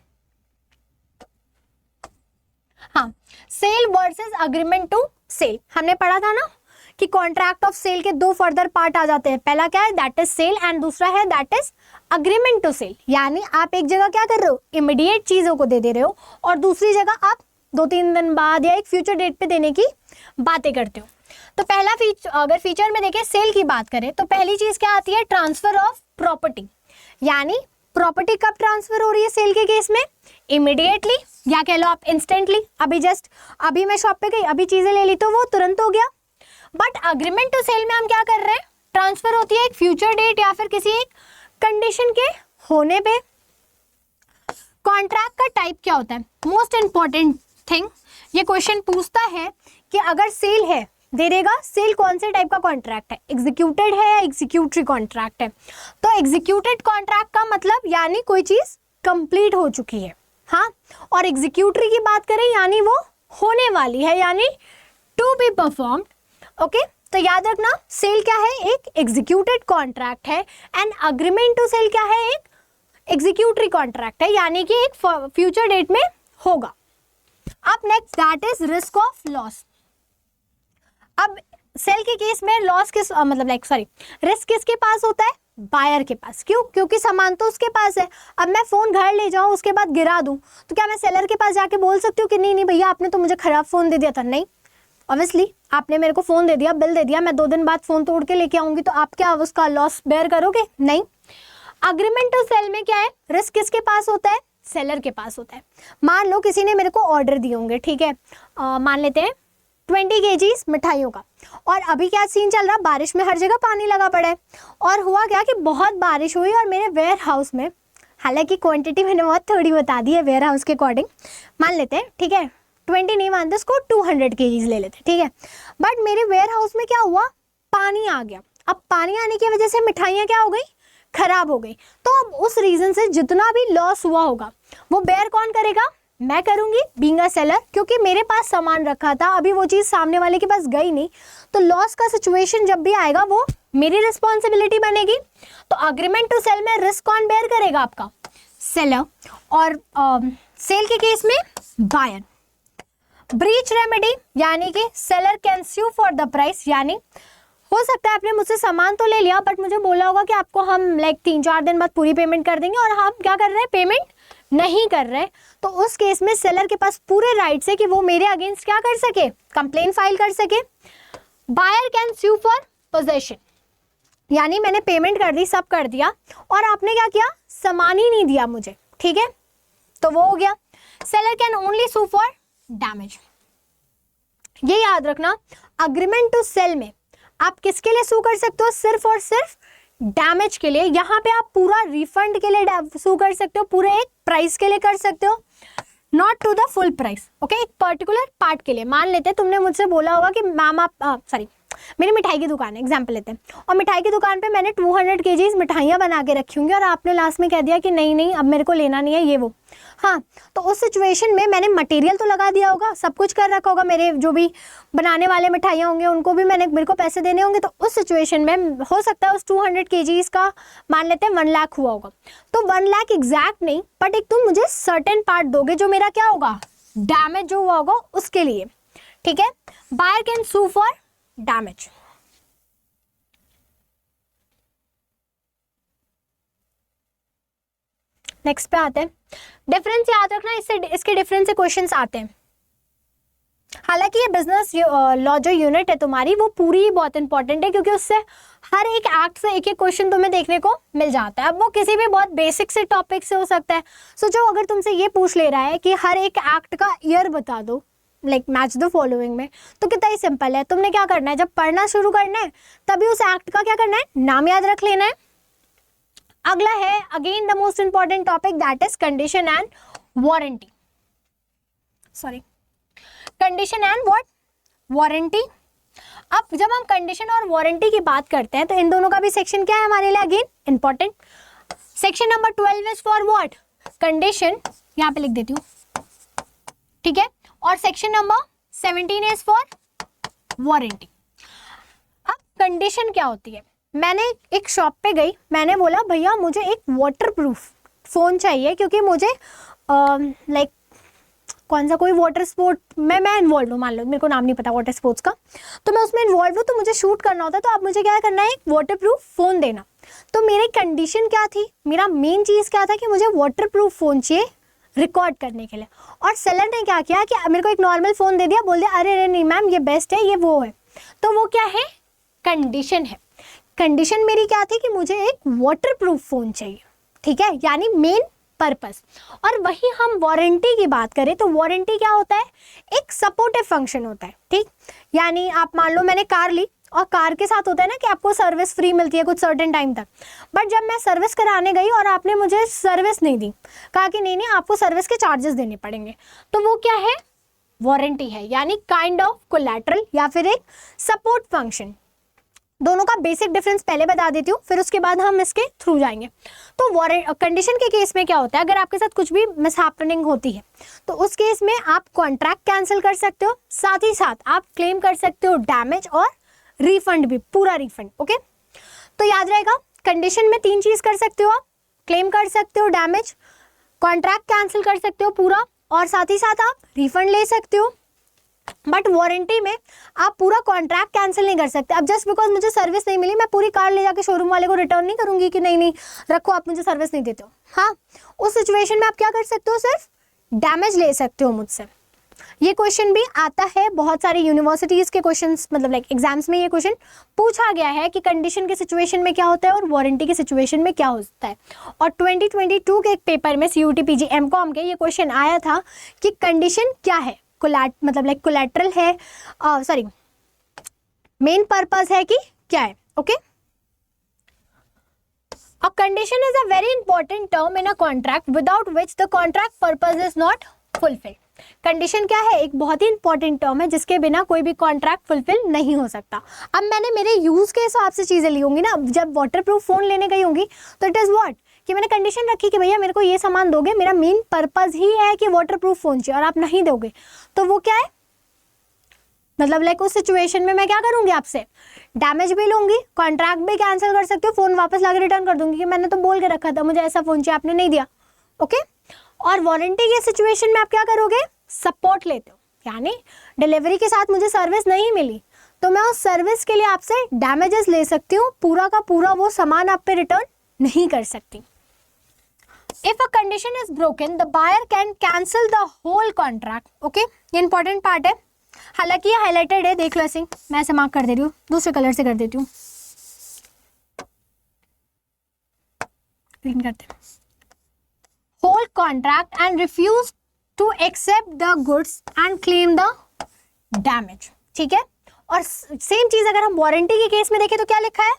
हाँ, sale versus agreement to sell, हमने पढ़ा था ना कि कॉन्ट्रैक्ट ऑफ सेल के दो फर्दर पार्ट आ जाते हैं। पहला क्या है, दैट इज सेल, एंड दूसरा है that is agreement to sell. यानी आप एक जगह क्या कर रहे हो, इमीडिएट चीजों को दे रहे हो, और दूसरी जगह आप 2-3 दिन बाद या एक फ्यूचर डेट पे देने की बातें करते हो। तो पहला अगर फीचर में देखें, सेल की बात करें तो पहली चीज क्या आती है, ट्रांसफर ऑफ प्रॉपर्टी। यानी प्रॉपर्टी कब ट्रांसफर हो रही है सेल के केस में, इमीडिएटली, या कह लो आप इंस्टेंटली, अभी मैं शॉप पे गई, अभी चीजें ले ली तो वो तुरंत हो गया। बट अग्रीमेंट टू सेल में हम क्या कर रहे हैं, ट्रांसफर होती है एक फ्यूचर डेट या फिर किसी एक कंडीशन के होने पे। कॉन्ट्रैक्ट का टाइप क्या होता है, मोस्ट इंपॉर्टेंट थिंग, ये क्वेश्चन पूछता है कि अगर सेल है, दे देगा सेल कौन से टाइप का कॉन्ट्रैक्ट है, एग्जीक्यूटेड है या एग्जीक्यूटरी कॉन्ट्रैक्ट है। तो एग्जीक्यूटेड कॉन्ट्रैक्ट का मतलब यानी कोई चीज कंप्लीट हो चुकी है, हाँ, और एग्जीक्यूटरी की बात करें यानी वो होने वाली है, यानी टू बी परफॉर्म्ड। ओके, तो याद रखना सेल क्या है, एक एग्जीक्यूटेड कॉन्ट्रैक्ट है, एंड अग्रीमेंट टू सेल क्या है, एक एग्जीक्यूटरी कॉन्ट्रैक्ट है, यानी कि एक फ्यूचर डेट में होगा। अब next that is risk of loss. अब सेल के केस में लॉस रिस्क किसके पास होता है, बायर के पास। क्यों, क्योंकि सामान तो उसके पास है। अब मैं फोन घर ले जाऊं, उसके बाद गिरा दूं, तो क्या मैं सेलर के पास जाके बोल सकती हूँ कि नहीं भैया आपने तो मुझे खराब फोन दे दिया था? नहीं, ऑब्वियसली आपने मेरे को फोन दे दिया, बिल दे दिया, मैं 2 दिन बाद फोन तोड़ के लेके आऊंगी तो आप क्या उसका लॉस बेयर करोगे? नहीं। अग्रीमेंट टू सेल में क्या है, रिस्क किसके पास होता है, सेलर के पास होता है। मान लो किसी ने मेरे को ऑर्डर दिए होंगे, ठीक है, मान लेते हैं 20 kgs मिठाइयों का, और अभी क्या सीन चल रहा, बारिश में हर जगह पानी लगा पड़ा है, और हुआ क्या कि बहुत बारिश हुई और मेरे वेयर हाउस में, हालांकि क्वांटिटी मैंने बहुत थोड़ी बता दी है वेयर हाउस के अकॉर्डिंग, मान लेते हैं, ठीक है, 20 नहीं मानते उसको, 200 kgs ले लेते, ठीक है। बट मेरे वेयर हाउस में क्या हुआ, पानी आ गया। अब पानी आने की वजह से मिठाइयाँ क्या हो गई, खराब हो गई। तो अब उस रीजन से जितना भी लॉस हुआ होगा वो बेयर कौन करेगा, मैं करूंगी बीइंग अ सेलर, क्योंकि मेरे पास सामान रखा था, अभी वो चीज सामने वाले के पास गई नहीं, तो लॉस का सिचुएशन जब भी आएगा वो मेरी रिस्पॉन्सिबिलिटी बनेगी। तो अग्रीमेंट टू सेल में रिस्क कौन बेयर करेगा, आपका सेलर, और सेल के केस में बायर। ब्रीच रेमेडी यानी कि seller can sue for the price, यानी हो सकता है आपने मुझसे सामान तो ले लिया बट मुझे बोला होगा कि आपको हम 3-4 दिन बाद पूरी पेमेंट कर देंगे, और हम क्या कर रहे हैं, पेमेंट नहीं कर रहे, तो उस केस में सेलर के पास पूरे राइट्स है कि वो मेरे अगेंस्ट क्या कर सके, कंप्लेन फाइल कर सके। Buyer can sue for possession, यानी मैंने पेमेंट कर दी, सब कर दिया, और आपने क्या किया, सामान ही नहीं दिया मुझे, ठीक है, तो वो हो गया। Seller can only sue for damage. ये याद रखना, अग्रीमेंट टू सेल में आप किसके लिए सू कर सकते हो, सिर्फ और सिर्फ डैमेज के लिए। यहाँ पे आप पूरा रिफंड के लिए सू कर सकते हो, पूरे एक प्राइस के लिए कर सकते हो, not to the full price. Okay, एक पर्टिकुलर पार्ट के लिए। मान लेते हैं तुमने मुझसे बोला होगा कि मैम आप मेरी मिठाई की दुकान है, एग्जाम्पल लेते हैं, और मिठाई की दुकान पे मैंने 200 kgs मिठाइयाँ बना के रखी होंगी, और आपने लास्ट में कह दिया कि नहीं अब मेरे को लेना नहीं है ये वो। हाँ, तो उस सिचुएशन में मैंने मटेरियल तो लगा दिया होगा, सब कुछ कर रखा होगा, मेरे जो भी बनाने वाले मिठाइयाँ होंगे उनको भी मेरे को पैसे देने होंगे, तो उस सिचुएशन में हो सकता है उस 200 kgs का मान लेते हैं 1 लाख हुआ होगा, तो 1 लाख एग्जैक्ट नहीं, बट एक तुम मुझे सर्टेन पार्ट दोगे जो मेरा क्या होगा, डैमेज जो हुआ होगा उसके लिए, ठीक है। Buyer can sue for damage. Next पे आते हैं, डिफरेंस याद रखना, इसके डिफरेंस से क्वेश्चंस आते हैं। हालांकि ये बिजनेस लॉ जो यूनिट है तुम्हारी वो पूरी बहुत इंपॉर्टेंट है, क्योंकि उससे हर एक एक्ट से एक एक क्वेश्चन तुम्हें देखने को मिल जाता है। अब वो किसी भी बहुत बेसिक से टॉपिक से हो सकता है। सोचो अगर तुमसे ये पूछ ले रहा है कि हर एक एक्ट का ईयर बता दो, लाइक मैच द फॉलोइंग में, तो कितना ही सिंपल है। तुमने क्या करना है, जब पढ़ना शुरू करना है तभी उस एक्ट का क्या करना है, नाम याद रख लेना है। अगला है again the most important topic, that is condition and warranty, sorry condition and what, warranty. अब जब हम कंडीशन और वारंटी की बात करते हैं तो इन दोनों का भी सेक्शन क्या है हमारे लिए, again important. Section number 12 is for what, condition, यहाँ पे लिख देती हूँ, ठीक है। और section number 17 is for warranty. अब कंडीशन क्या होती है, मैंने एक शॉप पे गई, मैंने बोला भैया मुझे एक वाटरप्रूफ फोन चाहिए, क्योंकि मुझे लाइक कौन सा कोई वाटर स्पोर्ट मैं इन्वॉल्व हूँ, मान लो मेरे को नाम नहीं पता वाटर स्पोर्ट्स का, तो मैं उसमें इन्वॉल्व हूँ, तो मुझे शूट करना होता है, तो आप मुझे क्या करना है, एक वाटरप्रूफ फ़ोन देना। तो मेरी कंडीशन क्या थी, मेरा मेन चीज़ क्या था कि मुझे वाटरप्रूफ फ़ोन चाहिए रिकॉर्ड करने के लिए। और सेलर ने क्या किया कि मेरे को एक नॉर्मल फ़ोन दे दिया, बोल दिया अरे अरे नहीं मैम ये बेस्ट है, ये वो है। तो वो क्या है, कंडीशन है। कंडीशन मेरी क्या थी कि मुझे एक वाटरप्रूफ फ़ोन चाहिए, ठीक है, यानी मेन पर्पस। और वही हम वारंटी की बात करें तो वारंटी क्या होता है, एक सपोर्टिव फंक्शन होता है, ठीक। यानी आप मान लो मैंने कार ली और कार के साथ होता है ना कि आपको सर्विस फ्री मिलती है कुछ सर्टेन टाइम तक, बट जब मैं सर्विस कराने गई और आपने मुझे सर्विस नहीं दी, कहा कि नहीं आपको सर्विस के चार्जेस देने पड़ेंगे, तो वो क्या है, वारंटी है, यानी काइंड ऑफ कोलैटरल या फिर एक सपोर्ट फंक्शन। दोनों का बेसिक डिफरेंस पहले बता देती हूँ, फिर उसके बाद हम इसके थ्रू जाएंगे। तो कंडीशन के केस में क्या होता है, अगर आपके साथ कुछ भी मिसहैपनिंग होती है तो उस केस में आप कॉन्ट्रैक्ट कैंसिल कर सकते हो, साथ ही साथ आप क्लेम कर सकते हो डैमेज और रिफंड भी, पूरा रिफंड, ओके। तो याद रहेगा कंडीशन में 3 चीज कर सकते हो, आप क्लेम कर सकते हो डैमेज, कॉन्ट्रैक्ट कैंसिल कर सकते हो पूरा, और साथ ही साथ आप रिफंड ले सकते हो। बट वारंटी में आप पूरा कॉन्ट्रैक्ट कैंसिल नहीं कर सकते। अब जस्ट बिकॉज मुझे सर्विस नहीं मिली, मैं पूरी कार ले जाके शोरूम वाले को रिटर्न नहीं करूंगी कि नहीं रखो आप मुझे सर्विस नहीं देते हो। हाँ, उस सिचुएशन में आप क्या कर सकते हो, सिर्फ डैमेज ले सकते हो मुझसे। ये क्वेश्चन भी आता है बहुत सारी यूनिवर्सिटीज के क्वेश्चंस, मतलब लाइक एग्जाम्स में ये क्वेश्चन पूछा गया है कि कंडीशन के सिचुएशन में क्या होता है और वारंटी के सिचुएशन में क्या होता है। और 2022 के एक पेपर में CUT PG MCOM के ये क्वेश्चन आया था कि कंडीशन क्या है, मतलब लाइक कोलैटरल है, सॉरी मेन पर्पस है कि क्या है, okay. A condition is a very important term in a contract without which the contract purpose is not fulfilled. Condition क्या है, एक बहुत ही इंपॉर्टेंट टर्म है जिसके बिना कोई भी कॉन्ट्रैक्ट फुलफिल नहीं हो सकता। अब मैंने मेरे यूज के हिसाब से चीजें ली होंगी ना, जब वाटरप्रूफ फोन लेने गई होंगी तो इट इज व्हाट कि मैंने कंडीशन रखी कि भैया मेरे को ये सामान दोगे, मेरा मेन पर्पस ही है कि वाटरप्रूफ फोन चाहिए और आप नहीं दोगे तो वो क्या है, मतलब लाइक उस सिचुएशन में मैं क्या करूंगी, आपसे डैमेज भी लूंगी, कॉन्ट्रैक्ट भी कैंसिल कर सकती हूँ, फोन वापस लाके रिटर्न कर दूंगी कि मैंने तो बोल के रखा था मुझे ऐसा फोन चाहिए, आपने नहीं दिया, ओके। और वारंटी के सिचुएशन में आप क्या करोगे, सपोर्ट लेते हो, यानी डिलीवरी के साथ मुझे सर्विस नहीं मिली तो मैं उस सर्विस के लिए आपसे डैमेजेस ले सकती हूँ, पूरा का पूरा वो सामान आप पे रिटर्न नहीं कर सकती। If a condition is broken, the buyer can cancel the whole contract. Okay, ये इंपॉर्टेंट पार्ट है, हालांकि ये हाईलाइटेड है, देख लो ऐसे, मैं ऐसे मार्क कर दे रही हूँ, दूसरे कलर से कर देती हूँ, ग्रीन करते हैं। Whole contract and refuse to accept the goods and claim the damage. ठीक है, और सेम चीज अगर हम वारंटी के केस में देखें तो क्या लिखा है,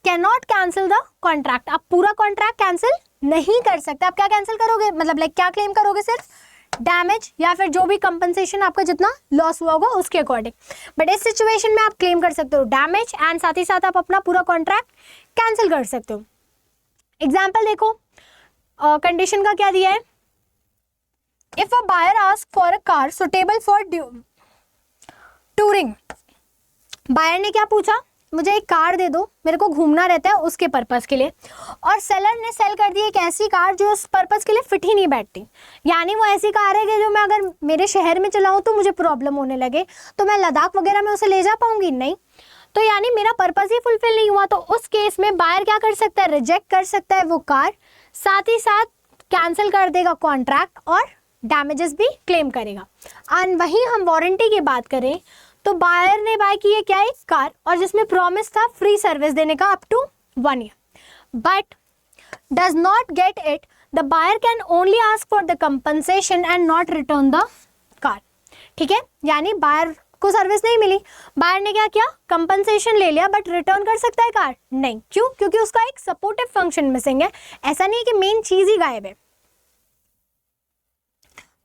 कैनॉट कैंसिल द कॉन्ट्रैक्ट। आप पूरा कॉन्ट्रैक्ट कैंसिल नहीं कर सकते। आप क्या कैंसिल करोगे, मतलब लाइक क्या क्लेम करोगे, सिर्फ डैमेज या फिर जो भी कंपनसेशन आपका जितना लॉस हुआ होगा उसके अकॉर्डिंग। बट इस सिचुएशन में आप क्लेम कर सकते हो डैमेज एंड साथ ही साथ आप अपना पूरा कॉन्ट्रैक्ट कैंसिल कर सकते हो। एग्जाम्पल देखो, कंडीशन का क्या दिया है, if a buyer ask for a car suitable for touring. Buyer ने क्या पूछा, मुझे एक कार दे दो, मेरे को घूमना रहता है उसके पर्पस के लिए, और सेलर ने सेल कर दी एक ऐसी कार जो उस पर्पस के लिए फिट ही नहीं बैठती, यानी वो ऐसी कार है कि जो मैं अगर मेरे शहर में चलाऊं तो मुझे प्रॉब्लम होने लगे, तो मैं लद्दाख वगैरह में उसे ले जा पाऊंगी नहीं, तो यानी मेरा पर्पस ही फुलफिल नहीं हुआ। तो उस केस में बायर क्या कर सकता है, रिजेक्ट कर सकता है वो कार, साथ ही साथ कैंसिल कर देगा कॉन्ट्रैक्ट और डैमेजेस भी क्लेम करेगा। एंड वहीं हम वारंटी की बात करें तो बायर ने बाय की है क्या, एक कार, और जिसमें प्रॉमिस था फ्री सर्विस देने का up to 1 year, but does not get it, the buyer can only ask for the compensation and not return the car. ठीक है, यानी बायर को सर्विस नहीं मिली, बायर ने क्या किया, कंपनसेशन ले लिया, बट रिटर्न कर सकता है कार? नहीं। क्यों? क्योंकि उसका एक सपोर्टिव फंक्शन मिसिंग है। ऐसा नहीं है कि मेन चीज ही गायब है।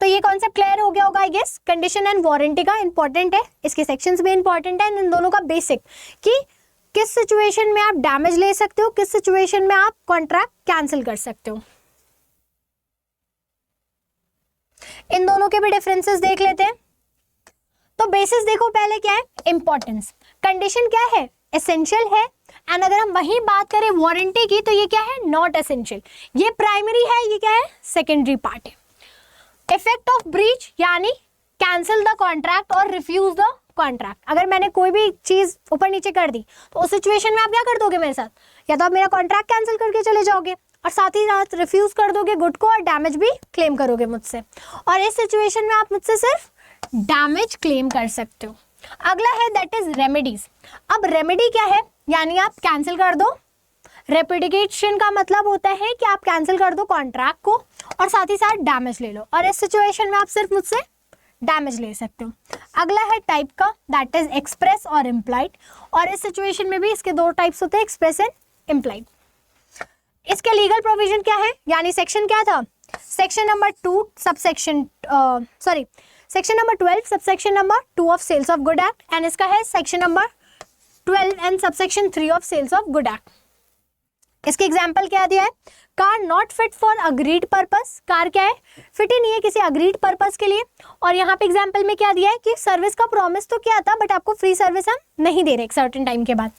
तो ये कॉन्सेप्ट क्लियर हो गया होगा I guess. Condition and warranty का इंपॉर्टेंट है, इसके सेक्शंस भी इंपॉर्टेंट है, इन दोनों का बेसिक कि किस सिचुएशन में आप डैमेज ले सकते हो, किस सिचुएशन में आप कॉन्ट्रैक्ट कैंसिल कर सकते हो। इन दोनों के भी डिफरेंसेस देख लेते हैं। तो बेसिस देखो पहले क्या है, इंपॉर्टेंस। कंडीशन क्या है, एसेंशियल है, एंड अगर हम वही बात करें वारंटी की तो ये क्या है, नॉट एसेंशियल। ये प्राइमरी है, ये क्या है, सेकेंडरी पार्ट है। इफेक्ट ऑफ ब्रीच यानी कैंसिल द कॉन्ट्रैक्ट और रिफ्यूज द कॉन्ट्रैक्ट। अगर मैंने कोई भी चीज ऊपर नीचे कर दी तो उस सिचुएशन में आप क्या कर दोगे मेरे साथ, या तो आप मेरा कॉन्ट्रैक्ट कैंसिल करके चले जाओगे और साथ ही साथ रिफ्यूज कर दोगे गुड को और डैमेज भी क्लेम करोगे मुझसे, और इस सिचुएशन में आप मुझसे सिर्फ डैमेज क्लेम कर सकते हो। अगला है दैट इज रेमेडीज। अब रेमेडी क्या है, यानी आप कैंसिल कर दो। रेपुडिकेशन का मतलब होता है कि आप कैंसिल कर दो कॉन्ट्रैक्ट को और साथ ही साथ डैमेज ले लो, और इस सिचुएशन में आप सिर्फ मुझसे डैमेज ले सकते हो। अगला है टाइप का, दैट इज एक्सप्रेस और इम्प्लाइड, और इस सिचुएशन में भी इसके दो टाइप्स होते हैं, एक्सप्रेस एंड इम्प्लाइड। इसके लीगल प्रोविजन क्या है, यानी सेक्शन क्या था, section number 2 subsection section number 12 subsection number 2 of sales of good act, and इसका है section number 12 and subsection 3 of sales of good act. इसके एग्जाम्पल क्या दिया है, car not fit for agreed purpose, car क्या है, फिट ही नहीं है किसी अग्रीड पर्पस के लिए। और यहाँ पे एग्जाम्पल में क्या दिया है कि सर्विस का प्रॉमिस तो क्या था, बट आपको फ्री सर्विस हम नहीं दे रहे एक सर्टेन टाइम के बाद।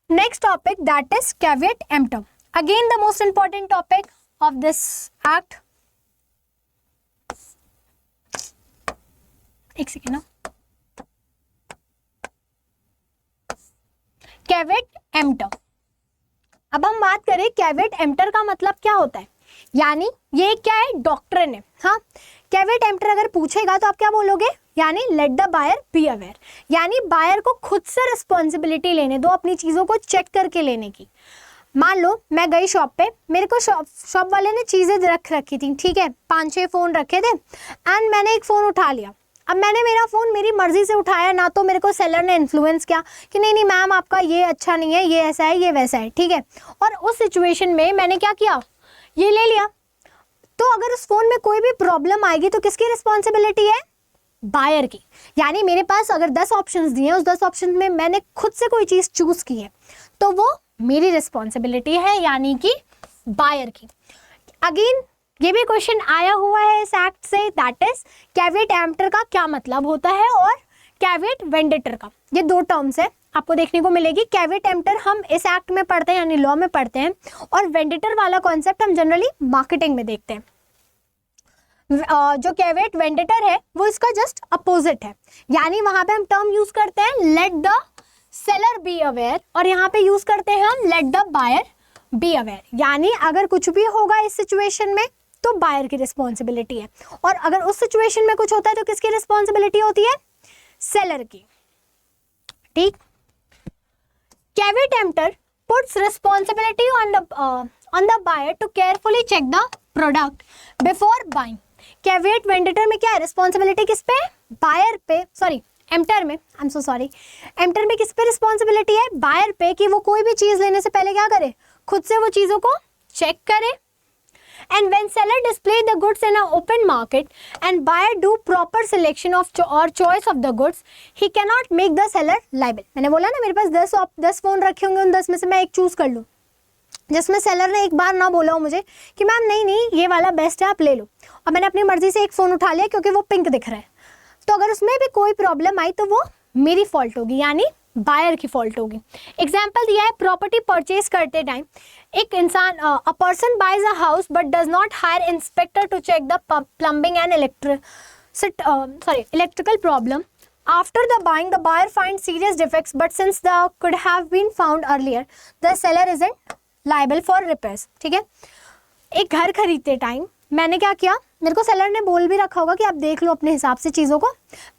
Next topic that is caveat emptor, again the most important topic of this act. एक सेकेंड ना, कैविएट एम्पटर। अब हम बात करें कैविएट एम्पटर का मतलब क्या होता है, यानी ये क्या है, डॉक्ट्रिन है। हाँ, कैविएट एम्पटर अगर पूछेगा तो आप क्या बोलोगे, यानी let the buyer be aware, यानी बायर को खुद से रिस्पॉन्सिबिलिटी लेने दो अपनी चीजों को चेक करके लेने की। मान लो मैं गई शॉप पे, मेरे को शॉप वाले ने चीजें रख रखी थी, ठीक है, 5-6 फोन रखे थे, एंड मैंने एक फोन उठा लिया। अब मैंने मेरा फ़ोन मेरी मर्जी से उठाया ना, तो मेरे को सेलर ने इन्फ्लुएंस किया कि नहीं नहीं मैम आपका ये अच्छा नहीं है, ये ऐसा है, ये वैसा है, ठीक है, और उस सिचुएशन में मैंने क्या किया, ये ले लिया। तो अगर उस फ़ोन में कोई भी प्रॉब्लम आएगी तो किसकी रिस्पॉन्सिबिलिटी है, बायर की। यानी मेरे पास अगर 10 ऑप्शंस दिए, उस 10 ऑप्शन में मैंने खुद से कोई चीज़ चूज़ की है तो वो मेरी रिस्पॉन्सिबिलिटी है, यानी कि बायर की। अगेन ये भी क्वेश्चन आया हुआ है इस एक्ट से, दैट इज कैविएट एम्पटर का क्या मतलब होता है और कैविएट वेंडेटर का। ये 2 टर्म्स है आपको देखने को मिलेगी। कैविएट एम्पटर हम इस एक्ट में पढ़ते हैं, यानी लॉ में पढ़ते हैं, और वेंडेटर वाला कॉन्सेप्ट हम जनरली मार्केटिंग में देखते हैं। जो कैविएट वेंडेटर है वो इसका जस्ट अपोजिट है, यानी वहां पे हम टर्म यूज करते हैं let the seller be aware, और यहाँ पे यूज करते हैं हम let the buyer be aware, यानी अगर कुछ भी होगा इस सिचुएशन में तो बायर की रिस्पॉन्सिबिलिटी है, और अगर उस सिचुएशन में कुछ होता है तो किसकी रिस्पॉन्सिबिलिटी होती है, सेलर की। ठीक, caveat emptor puts responsibility on the buyer to carefully check the product before buying. Caveat venditor में क्या है, रिस्पॉन्सिबिलिटी किस पे, बायर पे, सॉरी एम्पटर में, आई एम सो सॉरी, एम्पटर में किस पे रिस्पॉन्सिबिलिटी है, बायर पे, कि वो कोई भी चीज लेने से पहले क्या करे, खुद से वो चीजों को चेक करे। And when seller display the goods in an open market and buyer do proper selection of or choice of the goods, he cannot make the seller liable. मैंने बोला ना मेरे पास 10 फोन रखे होंगे, उन 10 में से मैं एक चूज कर लूँ, जिसमें सेलर ने एक बार ना बोला हो मुझे कि मैम नहीं नहीं ये वाला बेस्ट है आप ले लो, और मैंने अपनी मर्जी से एक फ़ोन उठा लिया क्योंकि वो पिंक दिख रहा है, तो अगर उसमें भी कोई प्रॉब्लम आई तो वो मेरी फॉल्ट होगी, यानी बायर की फॉल्ट होगी। एग्जाम्पल दिया है, प्रॉपर्टी परचेज करते टाइम एक इंसान, a person buys a house but does not hire inspector to check the plumbing and electrical problem. After the buying, the buyer finds serious defects, but since the could have been found earlier, the seller isn't liable for repairs. ठीक है, एक घर खरीदते time मैंने क्या किया, मेरे को सेलर ने बोल भी रखा होगा कि आप देख लो अपने हिसाब से चीज़ों को,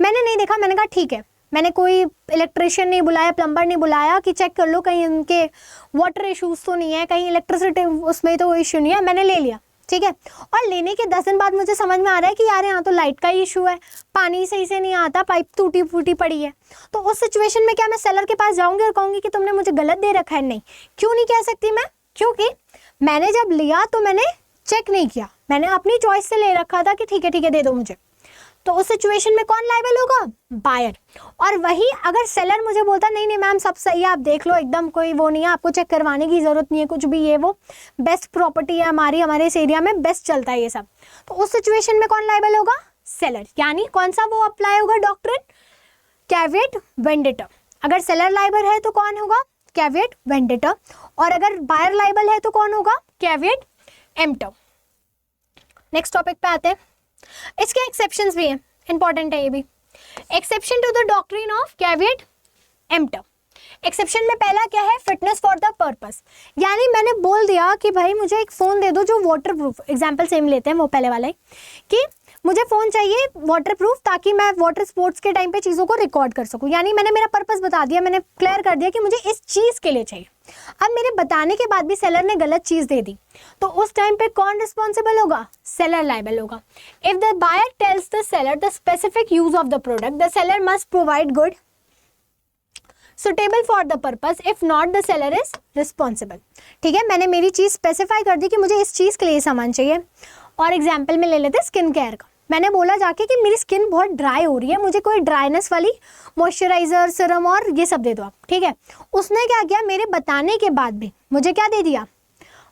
मैंने नहीं देखा, मैंने कहा ठीक है, मैंने कोई इलेक्ट्रिशियन नहीं बुलाया, प्लम्बर नहीं बुलाया कि चेक कर लो कहीं उनके वाटर इश्यूज तो नहीं है, कहीं इलेक्ट्रिसिटी उसमें तो कोई इशू नहीं है, मैंने ले लिया, ठीक है। और लेने के 10 दिन बाद मुझे समझ में आ रहा है कि यार यहाँ तो लाइट का ही इशू है, पानी सही से नहीं आता, पाइप टूटी फूटी पड़ी है। तो उस सिचुएशन में क्या मैं सेलर के पास जाऊंगी और कहूंगी कि तुमने मुझे गलत दे रखा है? नहीं, क्यों नहीं कह सकती मैं? क्योंकि मैंने जब लिया तो मैंने चेक नहीं किया, मैंने अपनी चॉइस से ले रखा था कि ठीक है दे दो मुझे। तो उस सिचुएशन में कौन लायबल होगा? बायर। और वही अगर सेलर मुझे बोलता नहीं मैम सब सही है, आप देख लो, एकदम कोई वो नहीं है, आपको चेक करवाने की जरूरत नहीं है कुछ भी, ये वो बेस्ट प्रॉपर्टी है हमारी, हमारे इस एरिया में बेस्ट चलता है ये सब, तो उस सिचुएशन में कौन लायबल होगा? सेलर। यानी कौन सा वो अप्लाई होगा डॉक्ट्रिन? कैविएट वेंडेटर। अगर सेलर लायबल है तो कौन होगा? कैविएट वेंडेटर। और अगर बायर लायबल है तो कौन होगा? Caveat emptor. नेक्स्ट टॉपिक पे आते हैं, इसके एक्सेप्शंस भी हैं, इंपॉर्टेंट है ये भी। Exception to the doctrine of caveat emptor. Exception में पहला क्या है? Fitness for the purpose. यानी मैंने बोल दिया कि भाई मुझे एक फ़ोन दे दो जो वाटर प्रूफ, एग्जाम्पल सेम लेते हैं वो पहले वाला ही, कि मुझे फ़ोन चाहिए वाटर प्रूफ ताकि मैं वाटर स्पोर्ट्स के टाइम पे चीज़ों को रिकॉर्ड कर सकूं। यानी मैंने मेरा पर्पस बता दिया, मैंने क्लियर कर दिया कि मुझे इस चीज़ के लिए चाहिए। अब मेरे बताने के बाद भी सेलर ने गलत चीज़ दे दी तो उस टाइम पे कौन रिस्पॉन्सिबल होगा? सेलर लायबल होगा। If the buyer tells the seller the specific use of the product, the seller must provide good suitable for the purpose, if not the seller is responsible. ठीक है, मैंने मेरी चीज़ specify कर दी कि मुझे इस चीज़ के लिए सामान चाहिए। और एग्जाम्पल में ले लेते हैं स्किन केयर का। मैंने बोला जाके कि मेरी स्किन बहुत ड्राई हो रही है, मुझे कोई ड्राइनेस वाली मॉइस्चराइजर सीरम और ये सब दे दो आप, ठीक है। उसने क्या किया, मेरे बताने के बाद भी मुझे क्या दे दिया?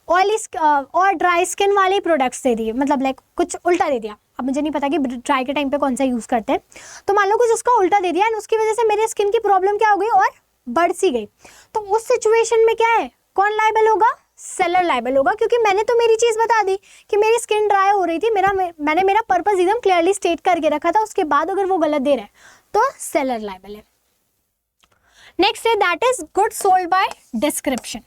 ऑयली और ड्राई स्किन वाले प्रोडक्ट्स दे दिए, मतलब लाइक कुछ उल्टा दे दिया। अब मुझे नहीं पता कि ड्राई के टाइम पे कौन सा यूज़ करते हैं, तो मान लो कुछ उसका उल्टा दे दिया एंड उसकी वजह से मेरे स्किन की प्रॉब्लम क्या हो गई और बढ़ सी गई। तो उस सिचुएशन में क्या है, कौन लायबल होगा? सेलर लायबल होगा, क्योंकि मैंने तो मेरी चीज़ बता दी कि मेरी स्किन ड्राई हो रही थी, मैंने मेरा पर्पस एकदम क्लियरली स्टेट करके रखा था, उसके बाद अगर वो गलत दे रहा है तो सेलर लायबल है। नेक्स्ट है that is good sold by description.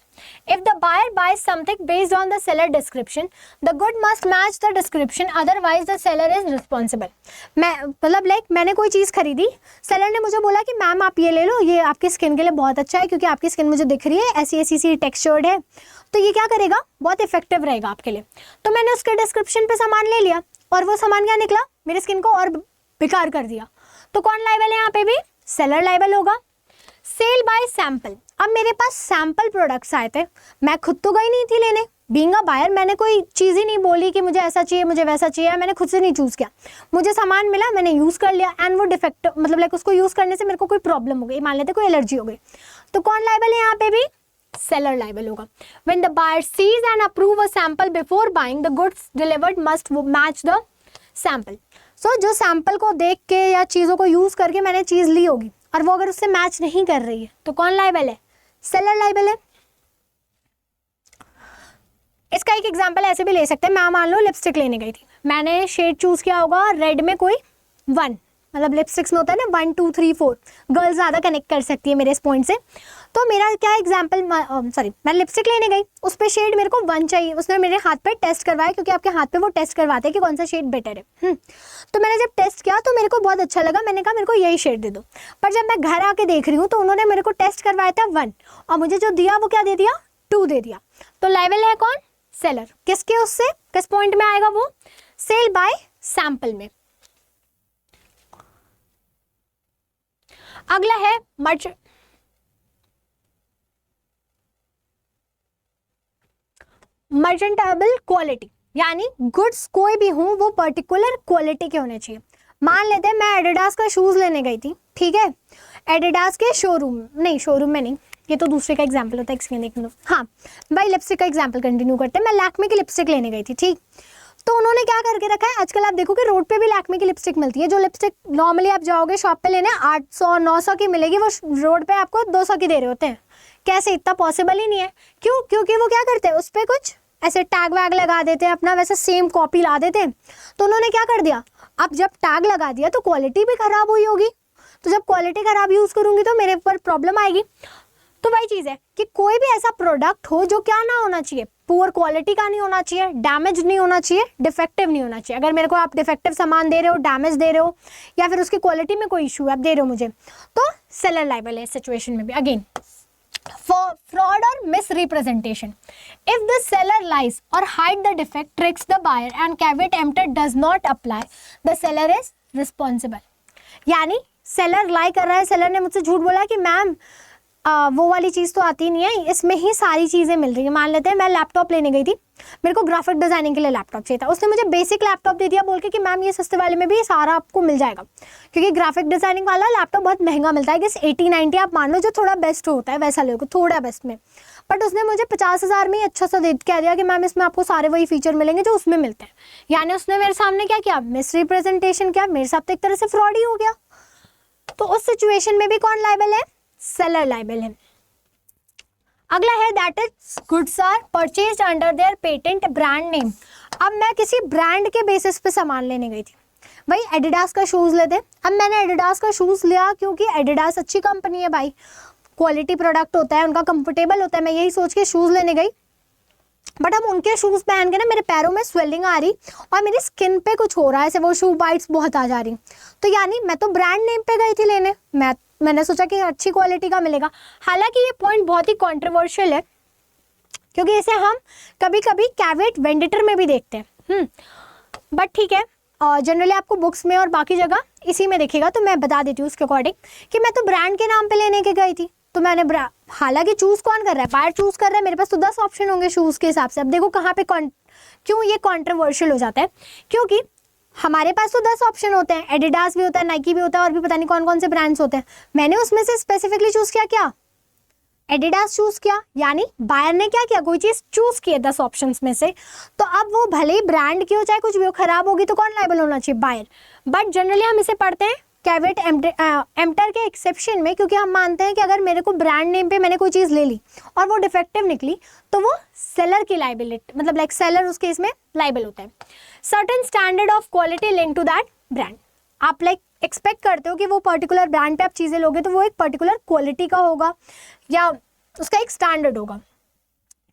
If the buyer buys something based on the seller description, the good must match the description, otherwise the seller is responsible. मैं मतलब लाइक मैंने कोई चीज़ खरीदी, seller ने मुझे बोला कि मैम आप ये ले लो, ये आपकी स्किन के लिए बहुत अच्छा है क्योंकि आपकी स्किन मुझे दिख रही है ऐसी ऐसी सी टेक्सचर्ड है, तो ये क्या करेगा, बहुत इफेक्टिव रहेगा आपके लिए। तो मैंने उसके डिस्क्रिप्शन पे सामान ले लिया और वो सामान क्या निकला, मेरी स्किन को और बेकार कर दिया। तो कौन लायबल है यहाँ पे भी? सेलर लायबल होगा। Sale by sample. अब मेरे पास सैंपल प्रोडक्ट्स आए थे, मैं खुद तो गई नहीं थी लेने, बीइंग अ बायर मैंने कोई चीज़ ही नहीं बोली कि मुझे ऐसा चाहिए मुझे वैसा चाहिए, मैंने खुद से नहीं चूज़ किया, मुझे सामान मिला मैंने यूज़ कर लिया एंड वो डिफेक्ट मतलब लाइक उसको यूज़ करने से मेरे को कोई प्रॉब्लम हो गई, मान लेते कोई एलर्जी हो गई, तो कौन लायबल है यहाँ पे भी? सेलर लायबल होगा। When the buyer sees and approve a sample before buying, the goods delivered must match the sample. So जो सैंपल को देख के या चीज़ों को यूज़ करके मैंने चीज़ ली होगी और वो अगर उससे मैच नहीं कर रही है तो कौन लायबल है? सेलर लायबल है। इसका एक एग्जांपल ऐसे भी ले सकते हैं, मैं मान लो लिपस्टिक लेने गई थी, मैंने शेड चूज किया होगा रेड में कोई 1, मतलब लिपस्टिक्स में होता है ना 1 2 3 4, गर्ल्स ज़्यादा कनेक्ट कर सकती है मेरे इस पॉइंट से। तो मेरा क्या एग्जांपल, मैं लिपस्टिक लेने गई, उस पर शेड मेरे को 1 चाहिए, उसने मेरे हाथ पे टेस्ट करवाया क्योंकि आपके हाथ पे वो टेस्ट करवाते हैं कि कौन सा शेड बेटर है। तो मैंने जब टेस्ट किया तो मेरे को बहुत अच्छा लगा, मैंने कहा मेरे को यही शेड दे दो। पर जब मैं घर आके देख रही हूँ तो उन्होंने मेरे को टेस्ट करवाया था 1 और मुझे जो दिया वो क्या दे दिया? 2 दे दिया। तो लायबल है कौन? सेलर। किसके उससे, किस पॉइंट में आएगा वो? सेल बाय सैंपल में। अगला है मर्चेंटेबल क्वालिटी, यानी गुड्स कोई भी हो वो पर्टिकुलर क्वालिटी के होने चाहिए। मान लेते हैं मैं एडिडास का शूज लेने गई थी, ठीक है, एडिडास के शोरूम में नहीं, ये तो दूसरे का एग्जांपल होता है, एक्सप्लेन देखने दो। हाँ भाई, लिपस्टिक का एग्जांपल कंटिन्यू करते हैं। मैं लैक्मे की लिपस्टिक लेने गई थी, ठीक, तो उन्होंने क्या करके रखा है, आजकल आप देखोगे रोड पे भी लैक्मे की लिपस्टिक मिलती है, जो लिपस्टिक नॉर्मली आप जाओगे शॉप पे लेने 800-900 की मिलेगी, वो रोड पे आपको 200 की दे रहे होते हैं। कैसे? इतना पॉसिबल ही नहीं है। क्यों? क्योंकि वो क्या करते हैं, उस पर कुछ ऐसे टैग वैग लगा देते हैं, अपना वैसे सेम कॉपी ला देते हैं। तो उन्होंने क्या कर दिया, अब जब टैग लगा दिया तो क्वालिटी भी खराब हुई होगी, तो जब क्वालिटी खराब यूज़ करूँगी तो मेरे ऊपर प्रॉब्लम आएगी। तो वही चीज़ है कि कोई भी ऐसा प्रोडक्ट हो जो क्या ना होना चाहिए, पुअर क्वालिटी का नहीं होना चाहिए, डैमेज नहीं होना चाहिए, डिफेक्टिव नहीं होना चाहिए। अगर मेरे को आप डिफेक्टिव सामान दे रहे हो, डैमेज दे रहे हो, या फिर उसकी क्वालिटी में कोई इशू आप दे रहे हो मुझे, तो सेलर लायबल है इस सिचुएशन में भी। Again for fraud or misrepresentation, if the seller lies or hide the defect, tricks the buyer and caveat emptor does not apply, the seller is responsible। यानी सेलर लाई कर रहा है, सेलर ने मुझसे झूठ बोला कि मैम वो वाली चीज़ तो आती नहीं है, इसमें ही सारी चीज़ें मिल रही है। मान लेते हैं मैं लैपटॉप लेने गई थी, मेरे को ग्राफिक डिज़ाइनिंग के लिए लैपटॉप चाहिए था, उसने मुझे बेसिक लैपटॉप दे दिया बोल के कि मैम ये सस्ते वाले में भी सारा आपको मिल जाएगा, क्योंकि ग्राफिक डिज़ाइनिंग वाला लैपटॉप बहुत महंगा मिलता है, कि 80-90 आप मान लो, जो थोड़ा बेस्ट होता है वैसा लोगे, थोड़ा बेस्ट में। बट उसने मुझे 50,000 में ही अच्छा सा दे कह दिया कि मैम इसमें आपको सारे वही फीचर मिलेंगे जो उसमें मिलते हैं। यानी उसने मेरे सामने क्या किया, मिसरिप्रेजेंटेशन किया, मेरे साथ तो एक तरह से फ्रॉड ही हो गया। तो उस सिचुएशन में भी कौन लायबल है, सेलर लायबल है। अगला है that is goods are purchased under their patent brand name. अब मैं किसी ब्रांड के बेसिस पे सामान लेने गई थी, भाई एडिडास का शूज़ लेते। अब मैंने एडिडास का शूज़ लिया क्योंकि एडिडास अच्छी कंपनी है भाई, क्वालिटी प्रोडक्ट होता है उनका, कंफर्टेबल होता है, मैं यही सोच के शूज़ लेने गई। बट अब उनके शूज़ पहन के ना मेरे पैरों में स्वेलिंग आ रही और मेरी स्किन पे कुछ हो रहा है, ऐसे वो शू बाइट्स बहुत आ जा रही। तो यानी मैं तो ब्रांड नेम पे गई थी लेने, मैंने सोचा कि अच्छी क्वालिटी का मिलेगा। हालांकि ये पॉइंट बहुत ही कंट्रोवर्शियल है, क्योंकि इसे हम कभी कभी कैवेट वेंडिटर में भी देखते हैं। बट ठीक है, और जनरली आपको बुक्स में और बाकी जगह इसी में दिखेगा, तो मैं बता देती हूँ उसके अकॉर्डिंग कि मैं तो ब्रांड के नाम पे लेने के गई थी। तो मैंने हालांकि चूज़ कौन कर रहा है, बायर चूज़ कर रहा है, मेरे पास तो 10 ऑप्शन होंगे शूज़ के हिसाब से। अब देखो कहाँ पे क्यों ये कंट्रोवर्शियल हो जाता है, क्योंकि हमारे पास तो 10 ऑप्शन होते हैं, एडिडास भी होता है, नाइकी भी होता है, और भी पता नहीं कौन कौन से ब्रांड्स होते हैं। मैंने उसमें से स्पेसिफिकली चूज़ किया क्या, एडिडास चूज़ किया। यानी बायर ने क्या किया, कोई चीज़ चूज़ की है 10 ऑप्शंस में से, तो अब वो भले ही ब्रांड की हो चाहे कुछ भी हो, खराब होगी तो कौन लायबल होना चाहिए, बायर। बट जनरली हम इसे पढ़ते हैं कैवेट एम्प्टर के एक्सेप्शन में, क्योंकि हम मानते हैं कि अगर मेरे को ब्रांड नेम पे मैंने कोई चीज़ ले ली और वो डिफेक्टिव निकली, तो वो सेलर की लाइबिलिटी, मतलब लाइक सेलर उस केस में लाइबल होता है। Certain standard of quality link to that brand, आप लाइक एक्सपेक्ट करते हो कि वो पर्टिकुलर ब्रांड पे आप चीज़ें लोगे तो वो एक पर्टिकुलर क्वालिटी का होगा या उसका एक स्टैंडर्ड होगा।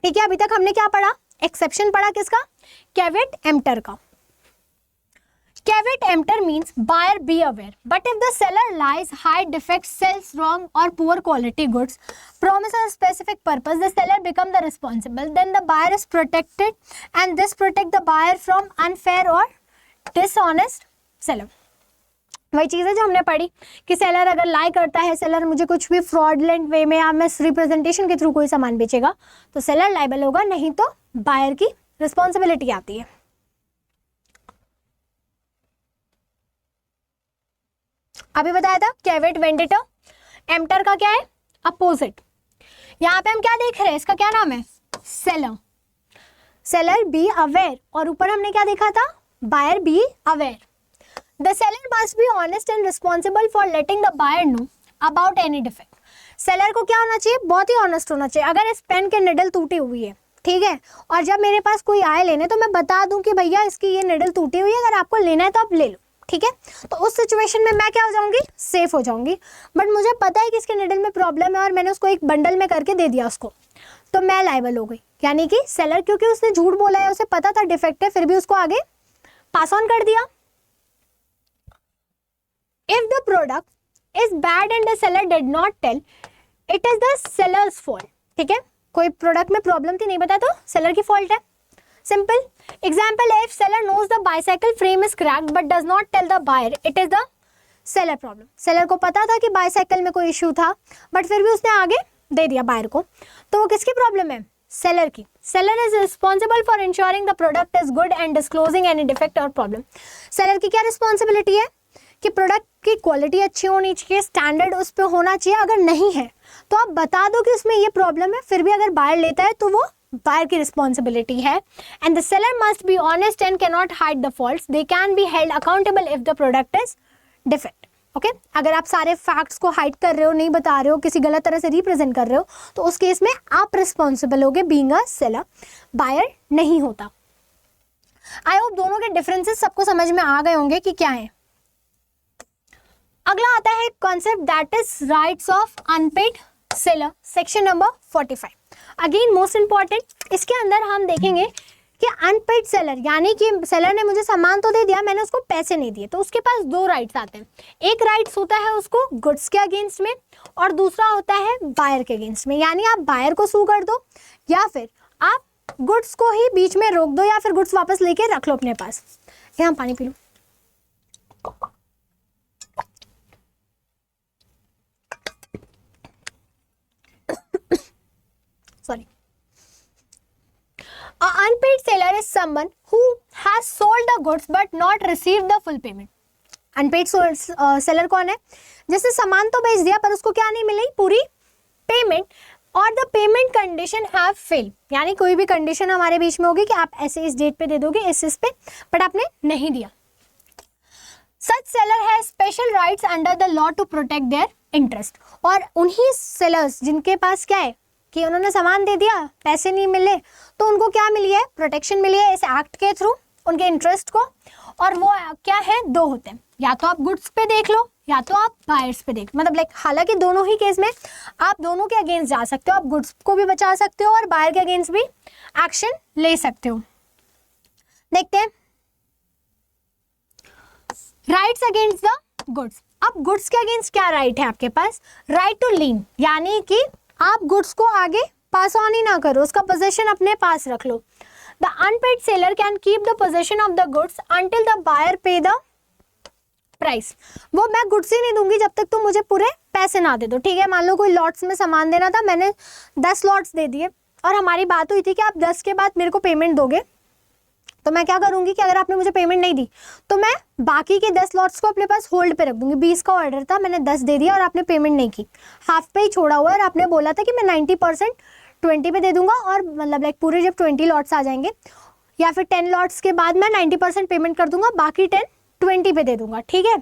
ठीक है, अभी तक हमने क्या पढ़ा, एक्सेप्शन पढ़ा किसका, कैवेट एम्प्टर का। Caveat emptor means buyer be aware, but if the seller lies, hide defects, sells wrong or poor quality goods, promises a specific purpose, the seller become the responsible. Then the buyer is protected, and this protect the buyer from unfair or dishonest seller. वही चीज़ है जो हमने पढ़ी कि seller अगर लाई करता है, seller मुझे कुछ भी फ्रॉडलेंट वे में या मिस रिप्रेजेंटेशन के थ्रू कोई सामान बेचेगा, तो सेलर लाइबल होगा, नहीं तो बायर की रिस्पॉन्सिबिलिटी आती है। अभी बताया था कैवेट वेंडिटर, एम्प्टर का क्या है, अपोजिट। यहाँ पे हम क्या देख रहे हैं, इसका क्या नाम है, सेलर। सेलर बी अवेयर, और ऊपर हमने क्या देखा था, buyer be aware. The seller must be honest and responsible for letting the buyer know about any defect. Seller को क्या होना चाहिए, बहुत ही ऑनेस्ट होना चाहिए। अगर इस पेन की निडल टूटी हुई है, ठीक है, और जब मेरे पास कोई आए लेने तो मैं बता दूं कि भैया इसकी ये निडल टूटी हुई है, अगर आपको लेना है तो आप ले लो, ठीक है। तो उस सिचुएशन में मैं क्या हो जाऊंगी, सेफ हो जाऊंगी। बट मुझे पता है कि इसके निडल में प्रॉब्लम है और मैंने उसको एक बंडल में करके दे दिया उसको, तो मैं लायबल हो गई। यानी कि सेलर, क्योंकि उसने झूठ बोला है, उसे पता था डिफेक्ट है, फिर भी उसको आगे पास ऑन कर दिया। If the product is bad and the seller did not tell, it is the seller's fault. ठीक है, कोई प्रोडक्ट में प्रॉब्लम थी, नहीं पता, तो सेलर की फॉल्ट है, सिंपल। एग्जाम्पल है, if seller knows the bicycle frame is cracked but does not tell the buyer, it is the seller problem. Seller को पता था कि बाईसाइकिल में कोई इशू था, बट फिर भी उसने आगे दे दिया बायर को, तो वो किसकी प्रॉब्लम है, सेलर की। Seller is responsible for ensuring the product is good and disclosing any defect और प्रॉब्लम। सेलर की क्या रिस्पॉन्सिबिलिटी है कि प्रोडक्ट की क्वालिटी अच्छी होनी चाहिए, स्टैंडर्ड उस पर होना चाहिए। अगर नहीं है तो आप बता दो कि उसमें ये प्रॉब्लम है, फिर भी अगर बायर लेता है तो वो बायर की रिस्पॉन्सिबिलिटी है। And the seller must be honest and can not hide the faults, they can be held accountable if the product is defect. Okay, अगर आप सारे फैक्ट्स को हाइड कर रहे हो, नहीं बता रहे हो, किसी गलत तरह से रिप्रेजेंट कर रहे हो, तो उस केस में आप रिस्पॉन्सिबल होगे बीइंग अ सेलर, बायर नहीं होता। आई होप दोनों के डिफरेंसेस सबको समझ में आ गए होंगे कि क्या है। अगला आता है concept that is rights of unpaired seller, section number 45। Again most important, इसके अंदर हम देखेंगे कि अनपेड सेलर, यानी कि सेलर ने मुझे सामान तो दे दिया, मैंने उसको पैसे नहीं दिए, तो उसके पास दो राइट्स आते हैं। एक राइट्स होता है उसको गुड्स के अगेंस्ट में, और दूसरा होता है बायर के अगेंस्ट में। यानी आप बायर को सू कर दो, या फिर आप गुड्स को ही बीच में रोक दो, या फिर गुड्स वापस लेके रख लो अपने पास। यहाँ पानी P low. Sorry. A unpaid seller is someone who has sold the goods but not received the full payment. Unpaid seller कौन है? जिसने सामान तो बेच दिया पर उसको क्या नहीं मिली? पूरी पेमेंट, और the payment condition have fail, यानी कोई भी कंडीशन हमारे बीच में होगी कि आप ऐसे इस डेट पे दे दोगे, इस पे, बट आपने नहीं दिया। Such seller has special rights under the law to protect their interest. और उन्हीं सेलर्स जिनके पास क्या है कि उन्होंने सामान दे दिया, पैसे नहीं मिले, तो उनको क्या मिली है? प्रोटेक्शन मिली है इस एक्ट के थ्रू उनके इंटरेस्ट को। और वो क्या है? दो होते हैं, या तो आप गुड्स पे देख लो या तो आप बायर्स पे देख, मतलब लाइक हालांकि दोनों ही केस में आप दोनों के अगेंस्ट जा सकते हो, आप गुड्स को भी बचा सकते हो और बायर के अगेंस्ट भी एक्शन ले सकते हो। देखते हैं राइट्स अगेंस्ट द गुड्स। अब गुड्स के अगेंस्ट क्या राइट है आपके पास? राइट टू लीन, यानी कि आप गुड्स को आगे पास ऑन ही ना करो, उसका पोजेशन अपने पास रख लो। The unpaid seller can keep the possession of the goods until the buyer pay the price. वो मैं गुड्स ही नहीं दूंगी जब तक तुम मुझे पूरे पैसे ना दे दो, ठीक है? मान लो कोई लॉट्स में सामान देना था, मैंने 10 लॉट्स दे दिए और हमारी बात हुई थी कि आप 10 के बाद मेरे को पेमेंट दोगे, तो मैं क्या करूंगी कि अगर आपने मुझे पेमेंट नहीं दी तो मैं बाकी के 10 लॉट्स को अपने पास होल्ड पे रख दूंगी। 20 का ऑर्डर था, मैंने 10 दे दिया और आपने पेमेंट नहीं की, हाफ पे ही छोड़ा हुआ है, और आपने बोला था कि मैं 90% 20 पे दे दूंगा, और मतलब लाइक पूरे जब 20 लॉट्स आ जाएंगे या फिर 10 लॉट्स के बाद मैं 90% पेमेंट कर दूंगा, बाकी 10 20 पे दे दूंगा, ठीक है?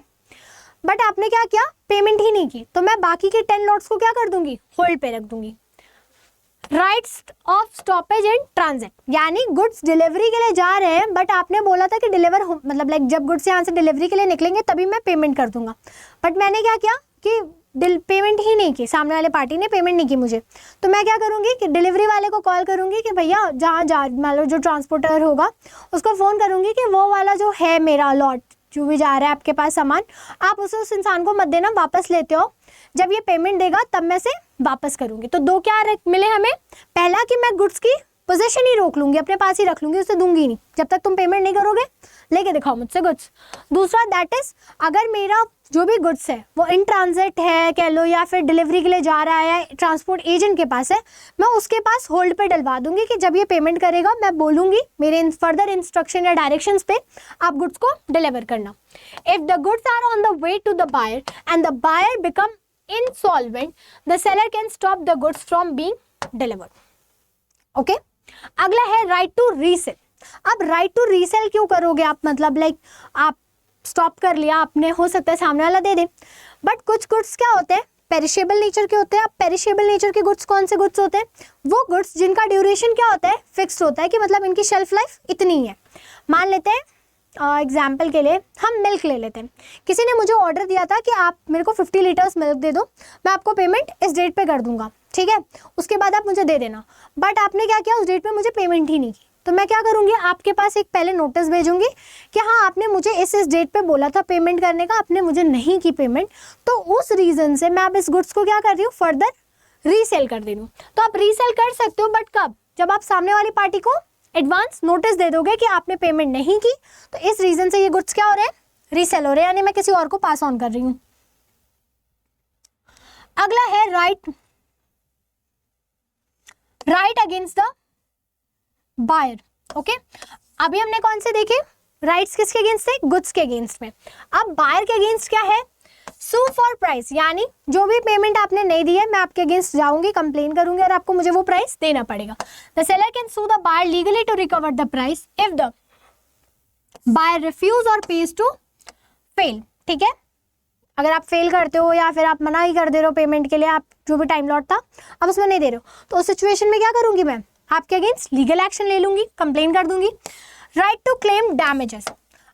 बट आपने क्या किया? पेमेंट ही नहीं की, तो मैं बाकी के 10 लॉट्स को क्या कर दूंगी? होल्ड पे रख दूंगी। Rights of stoppage and transit, यानी गुड्स डिलीवरी के लिए जा रहे हैं बट आपने बोला था कि डिलीवर मतलब लाइक जब गुड्स यहाँ से डिलीवरी के लिए निकलेंगे तभी मैं पेमेंट कर दूंगा, बट मैंने क्या किया कि पेमेंट ही नहीं की, सामने वाले पार्टी ने पेमेंट नहीं की मुझे, तो मैं क्या करूंगी कि डिलीवरी वाले को कॉल करूंगी कि भैया जहाँ मान लो जो ट्रांसपोर्टर होगा उसको फ़ोन करूंगी कि वो वाला जो है मेरा लॉट जो भी जा रहा है आपके पास सामान, आप उस इंसान को मत देना, वापस लेते हो, जब ये पेमेंट देगा तब मैं से वापस करूंगी। तो दो क्या मिले हमें? पहला कि मैं गुड्स की पोजीशन ही रोक लूंगी, अपने पास ही रख लूंगी, उसे दूंगी नहीं जब तक तुम पेमेंट नहीं करोगे, लेके दिखाओ मुझसे गुड्स। दूसरा दैट इज अगर मेरा जो भी गुड्स है वो इन ट्रांजिट है कह लो, या फिर डिलीवरी के लिए जा रहा है ट्रांसपोर्ट एजेंट के पास है, मैं उसके पास होल्ड पे डलवा दूंगी कि जब ये पेमेंट करेगा मैं बोलूंगी मेरे फर्दर इंस्ट्रक्शन या डायरेक्शंस पे आप गुड्स को डिलीवर करना। If the goods are on the way to the buyer and the buyer become insolvent, the seller can stop the goods from being delivered. Okay? अगला है राइट टू रीसेल। अब right to resale क्यों करोगे आप? मतलब like आप stop कर लिया आपने, हो सकता है सामने वाला दे दे, बट कुछ गुड्स क्या होते हैं? पेरिशेबल नेचर के होते हैं। अब पेरिशेबल नेचर के गुड्स कौन से गुड्स होते हैं? वो गुड्स जिनका ड्यूरेशन क्या होता है? फिक्स्ड होता है, कि मतलब इनकी शेल्फ लाइफ इतनी है। मान लेते हैं एग्जाम्पल के लिए हम मिल्क ले लेते हैं, किसी ने मुझे ऑर्डर दिया था कि आप मेरे को 50 लीटर्स मिल्क दे दो, मैं आपको पेमेंट इस डेट पे कर दूंगा, ठीक है? उसके बाद आप मुझे दे देना, बट आपने क्या किया? उस डेट पे मुझे पेमेंट ही नहीं की, तो मैं क्या करूंगी? आपके पास एक पहले नोटिस भेजूंगी कि हाँ आपने मुझे इस डेट पे बोला था पेमेंट करने का, आपने मुझे नहीं की पेमेंट, तो उस रीजन से मैं अब इस गुड्स को क्या कर रही हूँ? फर्दर रीसेल कर दे रही हूँ। तो आप रीसेल कर सकते हो, बट कब? जब आप सामने वाली पार्टी को एडवांस नोटिस दे दोगे कि आपने पेमेंट नहीं की, तो इस रीजन से ये गुड्स क्या हो रहे हैं? रीसेल हो रहे हैं, यानी मैं किसी और को पास ऑन कर रही हूं। अगला है right against the buyer. Okay, अभी हमने कौन से देखे? राइट्स किसके अगेंस्ट थे? गुड्स के अगेंस्ट में। अब बायर के अगेंस्ट क्या है? सू फॉर प्राइस, यानी जो भी पेमेंट आपने नहीं दी है मैं आपके अगेंस्ट जाऊंगी, कंप्लेन करूंगी और आपको मुझे वो प्राइस देना पड़ेगा। The seller can sue the buyer legally to recover the price if the buyer refuse or pays to fail. ठीक है, अगर आप फेल करते हो या फिर आप मना ही कर दे रहे हो पेमेंट के लिए, आप जो भी टाइम लॉट था अब उसमें नहीं दे रहे हो, तो उस सिचुएशन में क्या करूंगी? मैं आपके अगेंस्ट लीगल एक्शन ले लूंगी, कंप्लेन कर दूंगी। Right to claim damages.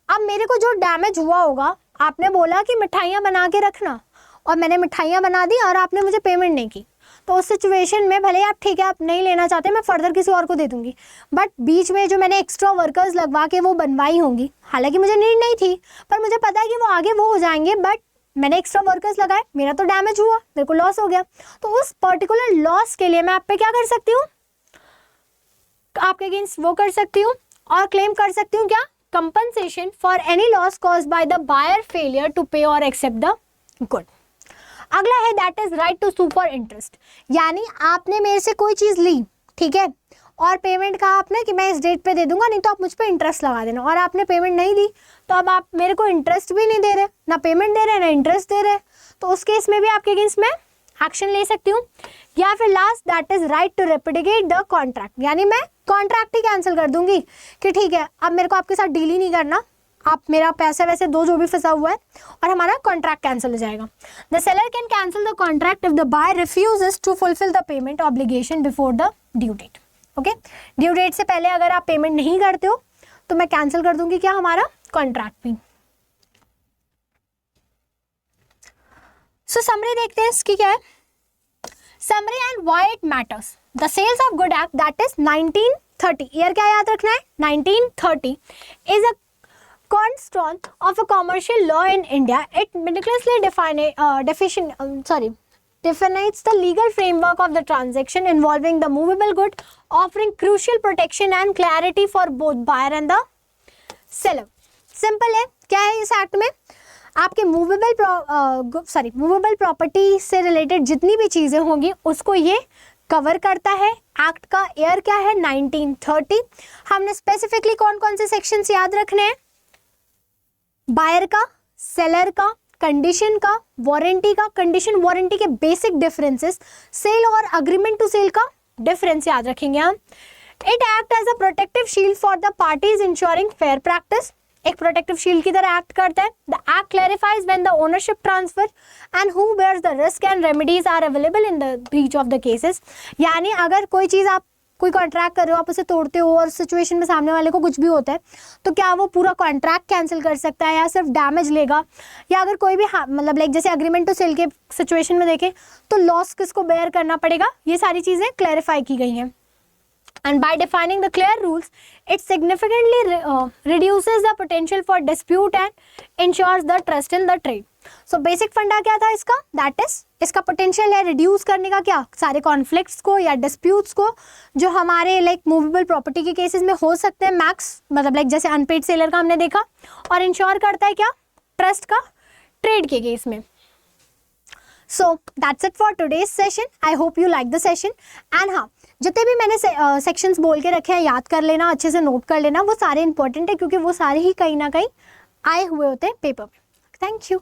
अब मेरे को जो डैमेज हुआ होगा, आपने बोला कि मिठाइयाँ बना के रखना और मैंने मिठाइयाँ बना दी और आपने मुझे पेमेंट नहीं की, तो उस सिचुएशन में भले आप ठीक है आप नहीं लेना चाहते, मैं फर्दर किसी और को दे दूंगी, बट बीच में जो मैंने एक्स्ट्रा वर्कर्स लगवा के वो बनवाई होंगी, हालांकि मुझे नीड नहीं थी पर मुझे पता है कि वो आगे वो हो जाएंगे, बट मैंने एक्स्ट्रा वर्कर्स लगाए, मेरा तो डैमेज हुआ, मेरे को लॉस हो गया। तो उस पर्टिकुलर लॉस के लिए मैं आप पे क्या कर सकती हूँ, आपके अगेंस्ट वो कर सकती हूँ और क्लेम कर सकती हूँ क्या, compensation for any loss caused by the buyer failure to pay or accept the good. अगला है that is right to sue for interest, यानी आपने मेरे से कोई चीज़ ली, ठीक है, और पेमेंट कहा आपने कि मैं इस डेट पे दे दूंगा, नहीं तो आप मुझ पे इंटरेस्ट लगा देना, और आपने पेमेंट नहीं दी तो अब आप मेरे को इंटरेस्ट भी नहीं दे रहे, ना पेमेंट दे रहे ना इंटरेस्ट दे रहे, तो उस केस में भी आपके अगेंस्ट में एक्शन ले सकती हूँ। या फिर last that is right to repudiate the contract, यानी मैं कॉन्ट्रैक्ट ही कैंसिल कर दूंगी कि ठीक है अब मेरे को आपके साथ डील ही नहीं करना, आप मेरा पैसे वैसे दो जो भी फंसा हुआ है, और हमारा कॉन्ट्रैक्ट कैंसिल हो जाएगा। The seller can cancel the contract if the buyer refuses to fulfil the payment obligation before the due date. Okay, due date से पहले अगर आप पेमेंट नहीं करते हो तो मैं कैंसिल कर दूंगी क्या, हमारा कॉन्ट्रैक्ट भी। सो समरी देखते हैं इसकी क्या है, summary and why it matters. The sales of good act that is 1930, year क्या याद रखना है 1930, is a cornerstone of a commercial law in India. It meticulously defines the legal framework of the transaction involving the movable good, offering crucial protection and clarity for both buyer and the seller. Simple है, क्या है इस act में, आपके movable property से related जितनी भी चीज़ें होंगी उसको ये कवर करता है। एक्ट का ईयर क्या है 1930। हमने स्पेसिफिकली कौन कौन से सेक्शंस याद रखने हैं, बायर का, सेलर का, कंडीशन का, वारंटी का। कंडीशन वारंटी के बेसिक डिफरेंसेस, सेल और अग्रीमेंट टू सेल का डिफरेंस याद रखेंगे हम। It act as a protective shield for the parties insuring fair practice, एक प्रोटेक्टिव शील्ड की तरह एक्ट करता है। The act clarifies when the ownership transfer and who bears the risk and remedies are available in the breach of the cases, यानी अगर कोई चीज़ आप कोई कॉन्ट्रैक्ट कर रहे हो, आप उसे तोड़ते हो और सिचुएशन में सामने वाले को कुछ भी होता है तो क्या वो पूरा कॉन्ट्रैक्ट कैंसिल कर सकता है या सिर्फ डैमेज लेगा, या अगर कोई भी मतलब लाइक जैसे अग्रीमेंट टू सेल के सिचुएशन में देखें तो लॉस किसको बेयर करना पड़ेगा, ये सारी चीज़ें क्लैरिफाई की गई हैं। And by defining the clear rules, it significantly reduces the potential for dispute and ensures the trust in the trade. So basic फंडा क्या था इसका, that is इसका पोटेंशियल है रिड्यूस करने का, क्या सारे कॉन्फ्लिक्ट्स को या डिस्प्यूट्स को जो हमारे लाइक मूवेबल प्रॉपर्टी के केसेस में हो सकते हैं मैक्स, मतलब लाइक जैसे अनपेड सेलर का हमने देखा, और इंश्योर करता है क्या, ट्रस्ट का ट्रेड के केस में। So that's it for today's session. I hope you like the session. And हाँ, जितने भी मैंने सेक्शंस बोल के रखे हैं याद कर लेना, अच्छे से नोट कर लेना, वो सारे इंपॉर्टेंट है क्योंकि वो सारे ही कहीं ना कहीं आए हुए होते हैं पेपर में। Thank you.